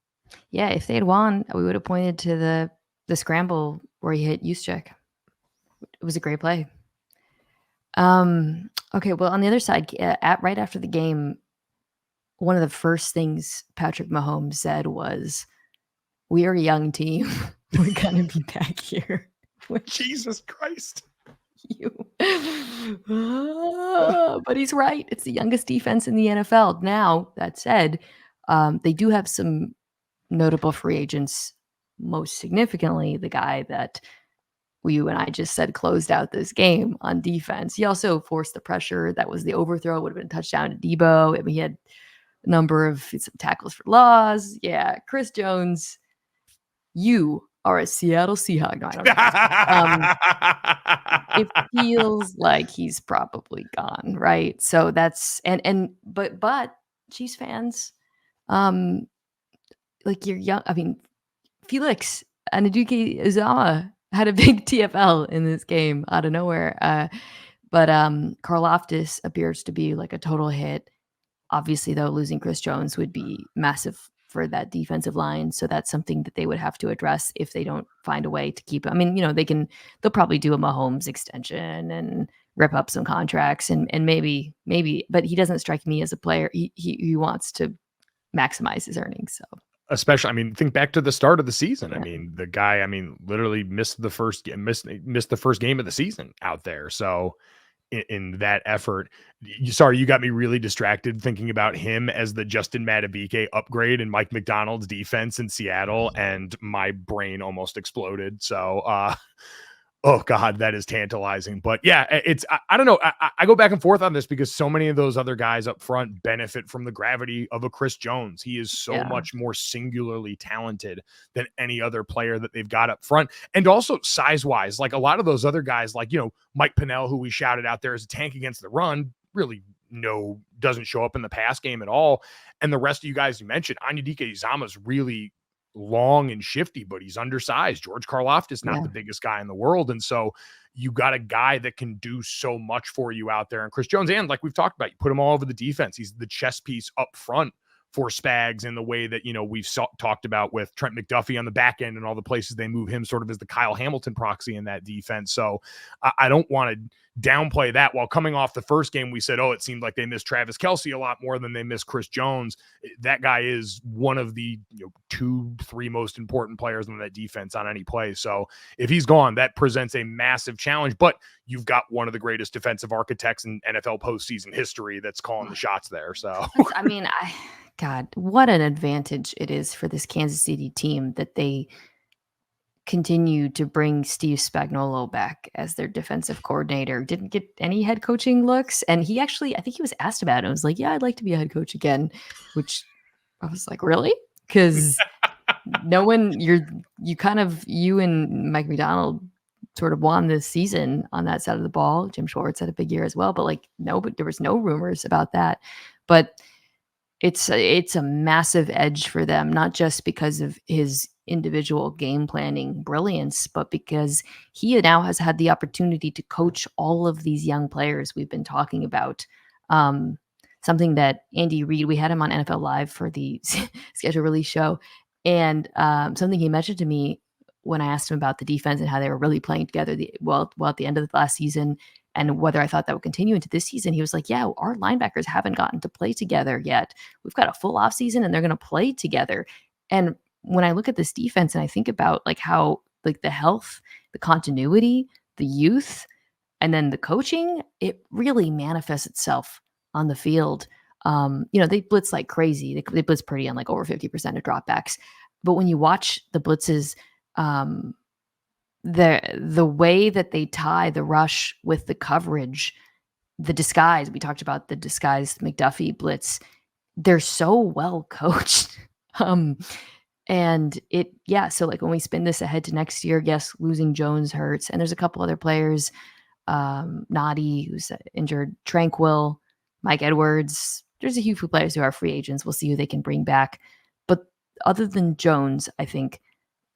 Speaker 1: Yeah, if they had won, we would have pointed to the scramble where he hit Juszczyk. It was a great play. Okay, well, on the other side, right after the game, one of the first things Patrick Mahomes said was, "We are a young team. We're gonna be back here."
Speaker 2: Jesus Christ.
Speaker 1: But he's right. It's the youngest defense in the NFL. Now, that said, they do have some notable free agents, most significantly the guy that you and I just said closed out this game on defense. He also forced the pressure. That was the overthrow. Would have been a touchdown to Debo. I mean, he had a number of tackles for loss. Yeah, Chris Jones, you are a Seattle Seahawk. No, I don't know. It feels like he's probably gone, right? So that's but Chiefs fans, like you're young. I mean, Felix Anaduke Uzama had a big TFL in this game out of nowhere. But Karlaftis appears to be like a total hit. Obviously, though, losing Chris Jones would be massive for that defensive line. So that's something that they would have to address if they don't find a way to keep him. I mean, they'll probably do a Mahomes extension and rip up some contracts and maybe, but he doesn't strike me as a player. He wants to maximize his earnings. So.
Speaker 2: Especially, I mean, think back to the start of the season. I mean, the guy, literally missed the first game of the season out there. So in that effort, you got me really distracted thinking about him as the Justin Madubuike upgrade in Mike McDonald's defense in Seattle, and my brain almost exploded. So, Oh God, that is tantalizing. But yeah, I don't know. I go back and forth on this because so many of those other guys up front benefit from the gravity of a Chris Jones. He is so much more singularly talented than any other player that they've got up front. And also size wise, like a lot of those other guys, like, Mike Pennell, who we shouted out there as a tank against the run, really doesn't show up in the pass game at all. And the rest of you guys you mentioned, Anyadike Uzama's really long and shifty, but he's undersized. George Karlaftis not the biggest guy in the world. And so you got a guy that can do so much for you out there. And Chris Jones, and like we've talked about, you put him all over the defense. He's the chess piece up front for Spags in the way that, we've talked about with Trent McDuffie on the back end and all the places they move him sort of as the Kyle Hamilton proxy in that defense. So I don't want to downplay that. While coming off the first game, we said, it seemed like they missed Travis Kelce a lot more than they missed Chris Jones. That guy is one of the 2-3 most important players on that defense on any play. So if he's gone, that presents a massive challenge, but you've got one of the greatest defensive architects in NFL postseason history that's calling the shots there. So,
Speaker 1: I mean, God, what an advantage it is for this Kansas City team that they continue to bring Steve Spagnuolo back as their defensive coordinator. Didn't get any head coaching looks. And he actually, I think he was asked about it. I was like, yeah, I'd like to be a head coach again, which I was like, really? Because you and Mike McDonald sort of won this season on that side of the ball. Jim Schwartz had a big year as well, but there was no rumors about that. But it's a massive edge for them, not just because of his individual game planning brilliance, but because he now has had the opportunity to coach all of these young players we've been talking about. Something that Andy Reid, we had him on NFL Live for the schedule release show, and something he mentioned to me when I asked him about the defense and how they were really playing together at the end of the last season, and whether I thought that would continue into this season. He was like, yeah, our linebackers haven't gotten to play together yet. We've got a full offseason and they're going to play together. And when I look at this defense and I think about how the health, the continuity, the youth, and then the coaching, it really manifests itself on the field. They blitz like crazy. They blitz Purdy on over 50% of dropbacks. But when you watch the blitzes, the way that they tie the rush with the coverage, the disguise, we talked about the disguised McDuffie blitz, they're so well coached. And so when we spin this ahead to next year, yes, losing Jones hurts. And there's a couple other players, Noddy, who's injured, Tranquil, Mike Edwards. There's a few players who are free agents. We'll see who they can bring back. But other than Jones, I think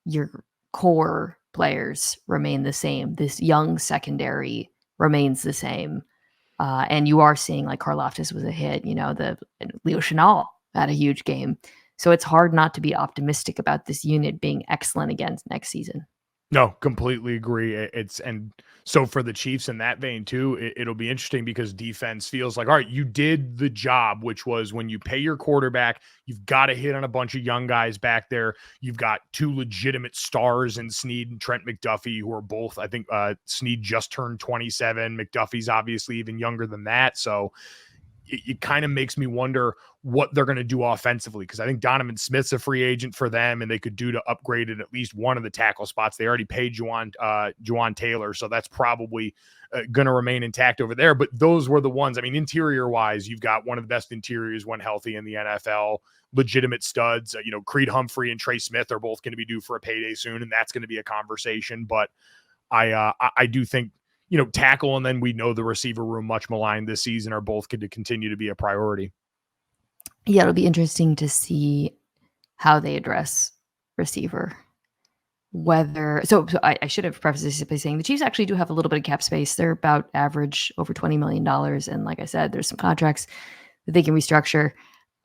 Speaker 1: your core players remain the same. This young secondary remains the same. And you are seeing Karlaftis was a hit, the Leo Chenal had a huge game. So it's hard not to be optimistic about this unit being excellent again next season.
Speaker 2: No, completely agree. And so for the Chiefs in that vein too, it'll be interesting because defense feels like, all right, you did the job, which was when you pay your quarterback, you've got to hit on a bunch of young guys back there. You've got two legitimate stars in Snead and Trent McDuffie, who are both, I think Snead just turned 27. McDuffie's obviously even younger than that. So it kind of makes me wonder what they're going to do offensively, because I think Donovan Smith's a free agent for them, and they could do to upgrade at least one of the tackle spots. They already paid Juwan Taylor, so that's probably going to remain intact over there. But those were the ones. I mean, interior-wise, you've got one of the best interiors when healthy in the NFL, legitimate studs. Creed Humphrey and Trey Smith are both going to be due for a payday soon, and that's going to be a conversation. But I do think, tackle, and then we know the receiver room, much maligned this season, are both going to continue to be a priority.
Speaker 1: Yeah, it'll be interesting to see how they address receiver. So I should have prefaced this by saying the Chiefs actually do have a little bit of cap space. They're about average over $20 million. And like I said, there's some contracts that they can restructure.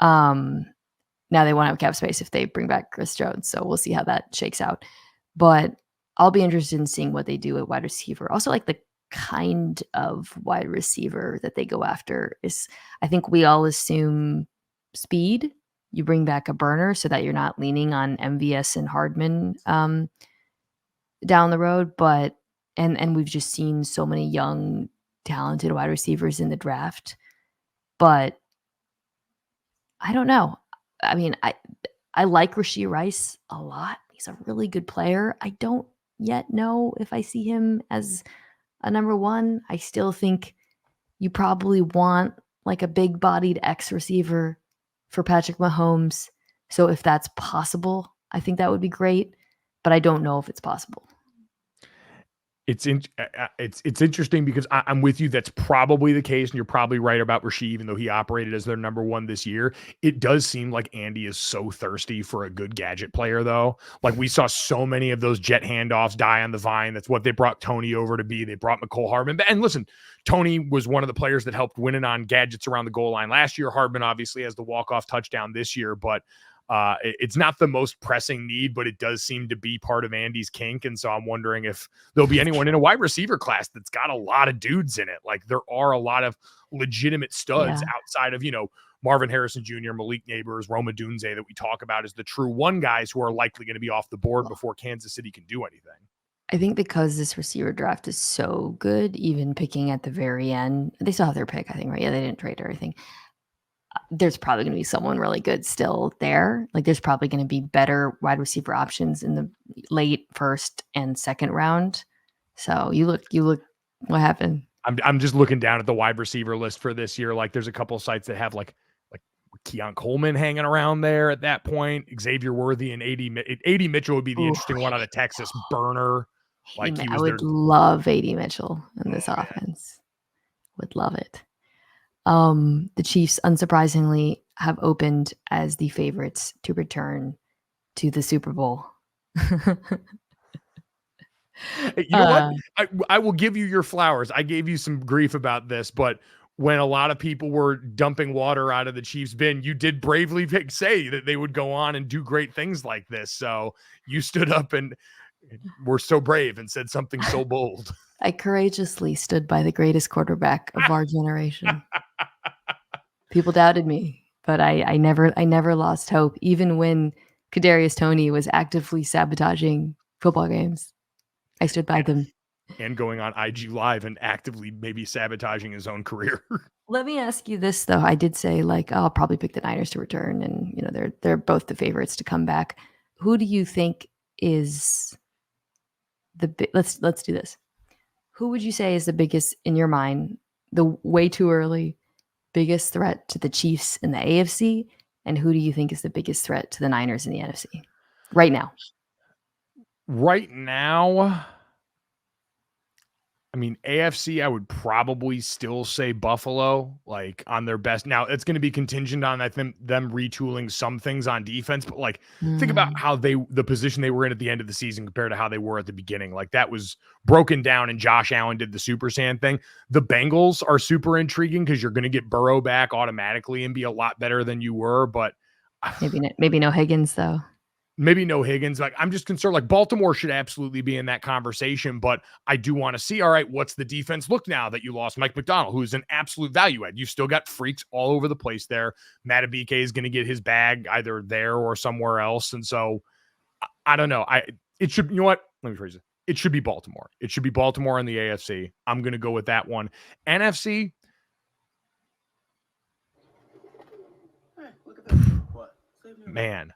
Speaker 1: Now they won't have cap space if they bring back Chris Jones. So we'll see how that shakes out. But I'll be interested in seeing what they do at wide receiver. Also, the kind of wide receiver that they go after is, I think we all assume speed. You bring back a burner so that you're not leaning on MVS and Hardman down the road. But and we've just seen so many young, talented wide receivers in the draft. But I don't know. I mean, I like Rashee Rice a lot. He's a really good player. I don't yet know if I see him as a number one. I still think you probably want like a big-bodied X receiver for Patrick Mahomes. So if that's possible, I think that would be great, but I don't know if it's possible.
Speaker 2: It's interesting because I'm with you. That's probably the case, and you're probably right about Rasheed, even though he operated as their number one this year. It does seem like Andy is so thirsty for a good gadget player, though. Like we saw so many of those jet handoffs die on the vine. That's what they brought Tony over to be. They brought McCole Hardman. And listen, Tony was one of the players that helped winning on gadgets around the goal line last year. Hardman obviously has the walk-off touchdown this year, but it's not the most pressing need, but it does seem to be part of Andy's kink. And so I'm wondering if there'll be anyone in a wide receiver class that's got a lot of dudes in it. Like there are a lot of legitimate studs outside of, Marvin Harrison Jr., Malik Neighbors, Roma Dunze that we talk about as the true one guys who are likely going to be off the board before Kansas City can do anything.
Speaker 1: I think because this receiver draft is so good, even picking at the very end, they still have their pick, I think, right? Yeah, they didn't trade or anything. There's probably going to be someone really good still there. Like there's probably going to be better wide receiver options in the late first and second round. So you look, what happened?
Speaker 2: I'm just looking down at the wide receiver list for this year. Like there's a couple of sites that have like Keon Coleman hanging around there at that point. Xavier Worthy and A.D. Mitchell would be the interesting one out of Texas. Burner. Like
Speaker 1: I would love A.D. Mitchell in this offense. Would love it. The Chiefs, unsurprisingly, have opened as the favorites to return to the Super Bowl.
Speaker 2: You know what? I will give you your flowers. I gave you some grief about this, but when a lot of people were dumping water out of the Chiefs bin, you did bravely say that they would go on and do great things like this. So you stood up and were so brave and said something so bold.
Speaker 1: I courageously stood by the greatest quarterback of our generation. People doubted me, but I never lost hope, even when Kadarius Toney was actively sabotaging football games. I stood by them.
Speaker 2: And going on IG Live and actively maybe sabotaging his own career.
Speaker 1: Let me ask you this, though. I did say, I'll probably pick the Niners to return, and they're both the favorites to come back. Who do you think is let's do this. Who would you say is the biggest, in your mind, the way too early, biggest threat to the Chiefs in the AFC? And who do you think is the biggest threat to the Niners in the NFC right now?
Speaker 2: Right now, I mean, AFC, I would probably still say Buffalo, like on their best. Now, it's going to be contingent on, I think, them retooling some things on defense. But like, think about how the position they were in at the end of the season compared to how they were at the beginning. Like that was broken down, and Josh Allen did the Super Saiyan thing. The Bengals are super intriguing because you're going to get Burrow back automatically and be a lot better than you were. But
Speaker 1: maybe no Higgins though.
Speaker 2: Maybe no Higgins. Like I'm just concerned, like Baltimore should absolutely be in that conversation, but I do want to see, all right, what's the defense look now that you lost Mike McDonald, who's an absolute value add. You've still got freaks all over the place there. Matabike is going to get his bag either there or somewhere else. And so I don't know. It should, you know what? Let me phrase it. It should be Baltimore. It should be Baltimore in the AFC. I'm going to go with that one. NFC.
Speaker 4: Hey, look at that. What?
Speaker 2: Man.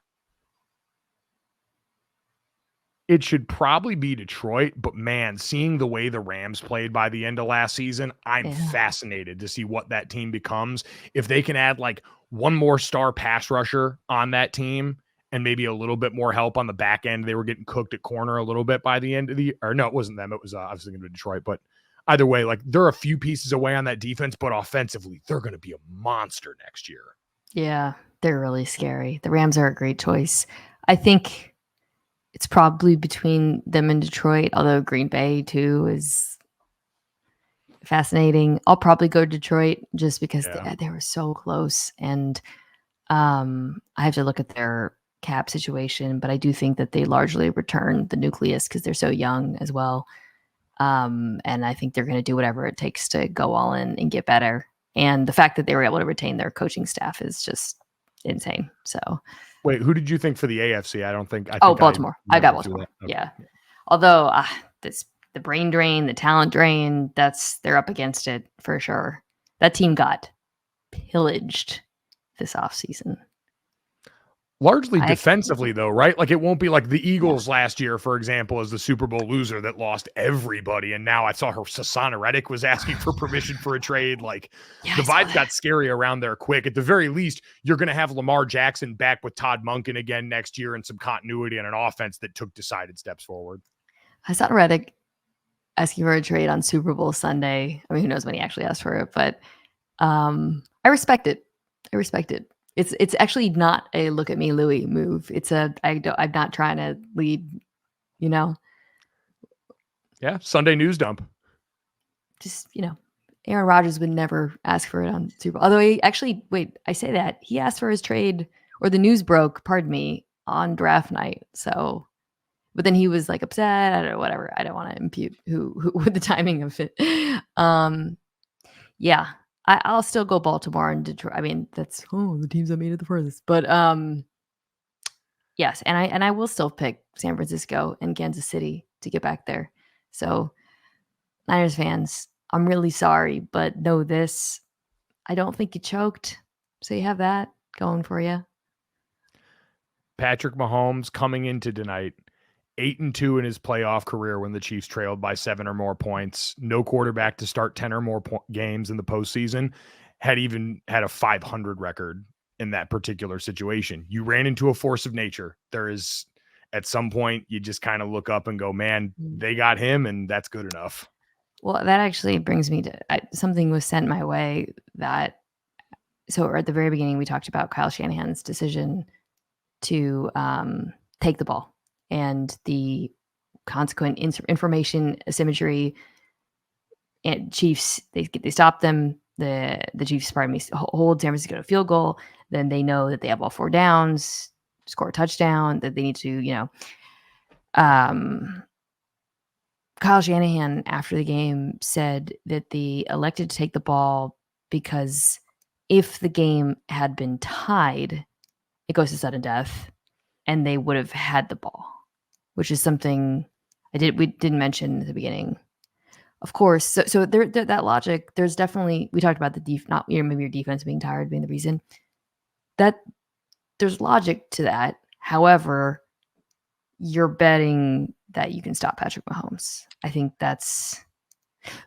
Speaker 2: It should probably be Detroit, but man, seeing the way the Rams played by the end of last season, I'm fascinated to see what that team becomes. If they can add like one more star pass rusher on that team and maybe a little bit more help on the back end, they were getting cooked at corner a little bit by the end of the, or no, it wasn't them. It was obviously going to be Detroit, but either way, like they're a few pieces away on that defense, but offensively, they're going to be a monster next year.
Speaker 1: Yeah, they're really scary. The Rams are a great choice. I think it's probably between them and Detroit, although Green Bay too is fascinating. I'll probably go to Detroit just because they were so close. And I have to look at their cap situation, but I do think that they largely return the nucleus because they're so young as well. And I think they're going to do whatever it takes to go all in and get better. And the fact that they were able to retain their coaching staff is just insane. So
Speaker 2: wait, who did you think for the AFC? I think
Speaker 1: Baltimore. I got Baltimore. Okay. Yeah. Although the brain drain, the talent drain, they're up against it for sure. That team got pillaged this offseason.
Speaker 2: Largely defensively, though, right? Like, it won't be like the Eagles last year, for example, as the Super Bowl loser that lost everybody. And now I saw her Sasana Reddick was asking for permission for a trade. Like, the vibes got scary around there quick. At the very least, you're going to have Lamar Jackson back with Todd Monken again next year and some continuity and an offense that took decided steps forward.
Speaker 1: Sasana Reddick asking for a trade on Super Bowl Sunday. I mean, who knows when he actually asked for it, but I respect it. It's actually not a look at me, Louie move. It's I'm not trying to lead,
Speaker 2: Yeah. Sunday news dump.
Speaker 1: Just, Aaron Rodgers would never ask for it on Super Bowl. Although I say that he asked for his trade, or the news broke, pardon me, on draft night. So, but then he was like upset. I don't know, whatever. I don't want to impute who with the timing of it. Yeah. I'll still go Baltimore and Detroit. I mean, that's the teams that made it the furthest. But yes, and I will still pick San Francisco and Kansas City to get back there. So, Niners fans, I'm really sorry, but know this: I don't think you choked. So you have that going for you.
Speaker 2: Patrick Mahomes coming into tonight, 8-2 in his playoff career when the Chiefs trailed by 7 or more points. No quarterback to start 10 or more games in the postseason had a 500 record in that particular situation. You ran into a force of nature. There is, at some point, you just kind of look up and go, man, they got him, and that's good enough.
Speaker 1: Well, that actually brings me to something was sent my way so at the very beginning, we talked about Kyle Shanahan's decision to take the ball and the consequent information asymmetry. And Chiefs, they stopped them. The Chiefs, hold San Francisco to a field goal. Then they know that they have all 4 downs, score a touchdown, that they need to, Kyle Shanahan after the game said that they elected to take the ball because if the game had been tied, it goes to sudden death, and they would have had the ball, which is something we didn't mention at the beginning. Of course, so there that logic. There's definitely, we talked about the maybe your defense being tired being the reason. That there's logic to that. However, you're betting that you can stop Patrick Mahomes. I think that's,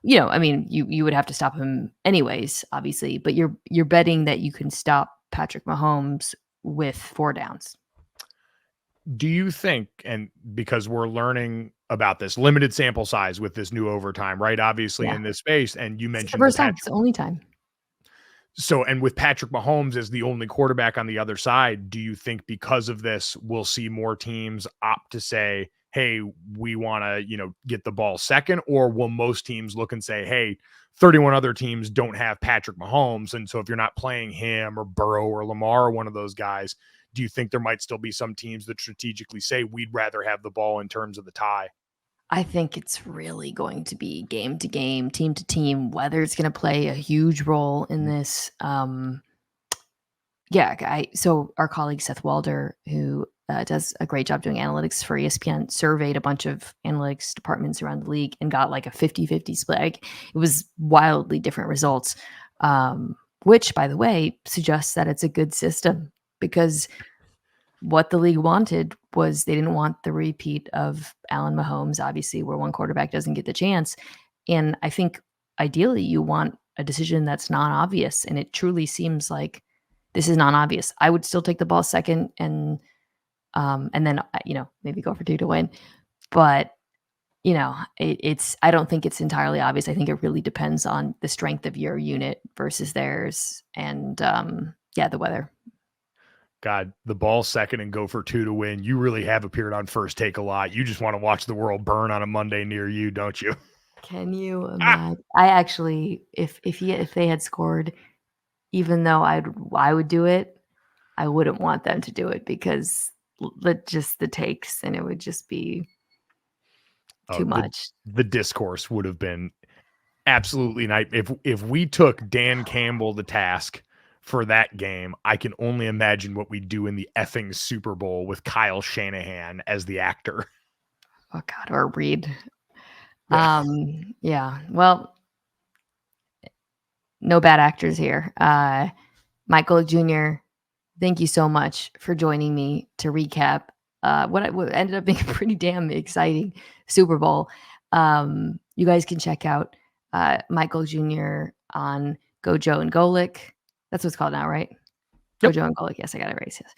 Speaker 1: I mean, you would have to stop him anyways, obviously, but you're betting that you can stop Patrick Mahomes with 4 downs.
Speaker 2: Do you think, and because we're learning about this limited sample size with this new overtime, right? Obviously in this space, and you mentioned
Speaker 1: it's the only time.
Speaker 2: So, and with Patrick Mahomes as the only quarterback on the other side, do you think because of this, we'll see more teams opt to say, hey, we want to, get the ball second? Or will most teams look and say, hey, 31 other teams don't have Patrick Mahomes. And so if you're not playing him or Burrow or Lamar or one of those guys, do you think there might still be some teams that strategically say we'd rather have the ball in terms of the tie?
Speaker 1: I think it's really going to be game to game, team to team, whether it's going to play a huge role in this. So our colleague Seth Walder, who does a great job doing analytics for ESPN, surveyed a bunch of analytics departments around the league and got like a 50-50 split. It was wildly different results, which, by the way, suggests that it's a good system, because what the league wanted was they didn't want the repeat of Allen Mahomes, obviously, where one quarterback doesn't get the chance. And I think ideally you want a decision that's non-obvious, and it truly seems like this is non-obvious. I would still take the ball second and then maybe go for 2 to win. But I don't think it's entirely obvious. I think it really depends on the strength of your unit versus theirs, and the weather.
Speaker 2: God, the ball second and go for 2 to win. You really have appeared on First Take a lot. You just want to watch the world burn on a Monday near you, don't you?
Speaker 1: Can you imagine? I actually, if they had scored, even though I would do it, I wouldn't want them to do it, because just the takes, and it would just be too much.
Speaker 2: The discourse would have been absolutely nice. If we took Dan Campbell to task for that game, I can only imagine what we do in the effing Super Bowl with Kyle Shanahan as the actor.
Speaker 1: Oh God, or Reed. Yeah. Well, no bad actors here. Golic Jr., thank you so much for joining me to recap what ended up being a pretty damn exciting Super Bowl. You guys can check out Michael Jr. on Go Joe and Golic. That's what it's called now, right? Go Joe and Golic. Yes, I got it right. Yes.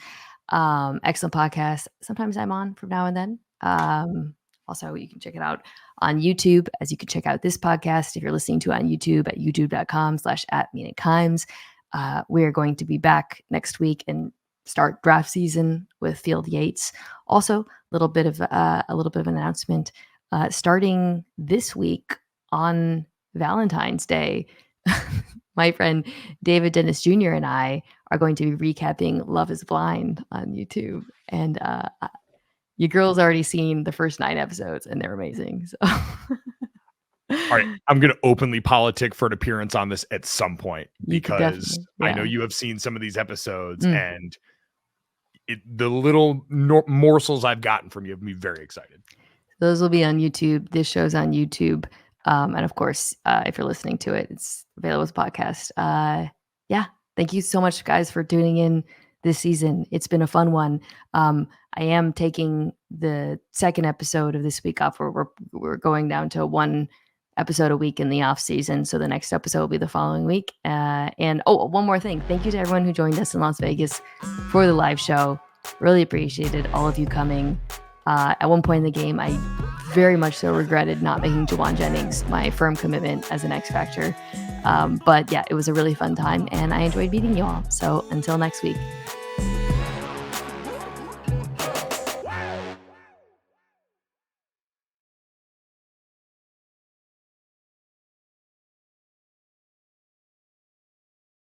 Speaker 1: Excellent podcast. Sometimes I'm on from now and then. Also, you can check it out on YouTube, as you can check out this podcast if you're listening to it on YouTube at youtube.com/@Mina Kimes. We are going to be back next week and start draft season with Field Yates. Also, a little bit of an announcement. Starting this week on Valentine's Day, my friend David Dennis Jr. and I are going to be recapping Love is Blind on YouTube. And your girl's already seen the first 9 episodes, and they're amazing. So.
Speaker 2: All right, I'm going to openly politic for an appearance on this at some point, because I know you have seen some of these episodes, and the little morsels I've gotten from you have me very excited.
Speaker 1: Those will be on YouTube. This show's on YouTube. And of course, if you're listening to it, it's available as a podcast. Thank you so much, guys, for tuning in this season. It's been a fun one. I am taking the second episode of this week off, where we're going down to 1 episode a week in the off season. So the next episode will be the following week. And one more thing. Thank you to everyone who joined us in Las Vegas for the live show. Really appreciated all of you coming. At one point in the game, I very much so regretted not making Jawan Jennings my firm commitment as an X Factor. But yeah, it was a really fun time, and I enjoyed meeting you all. So until next week.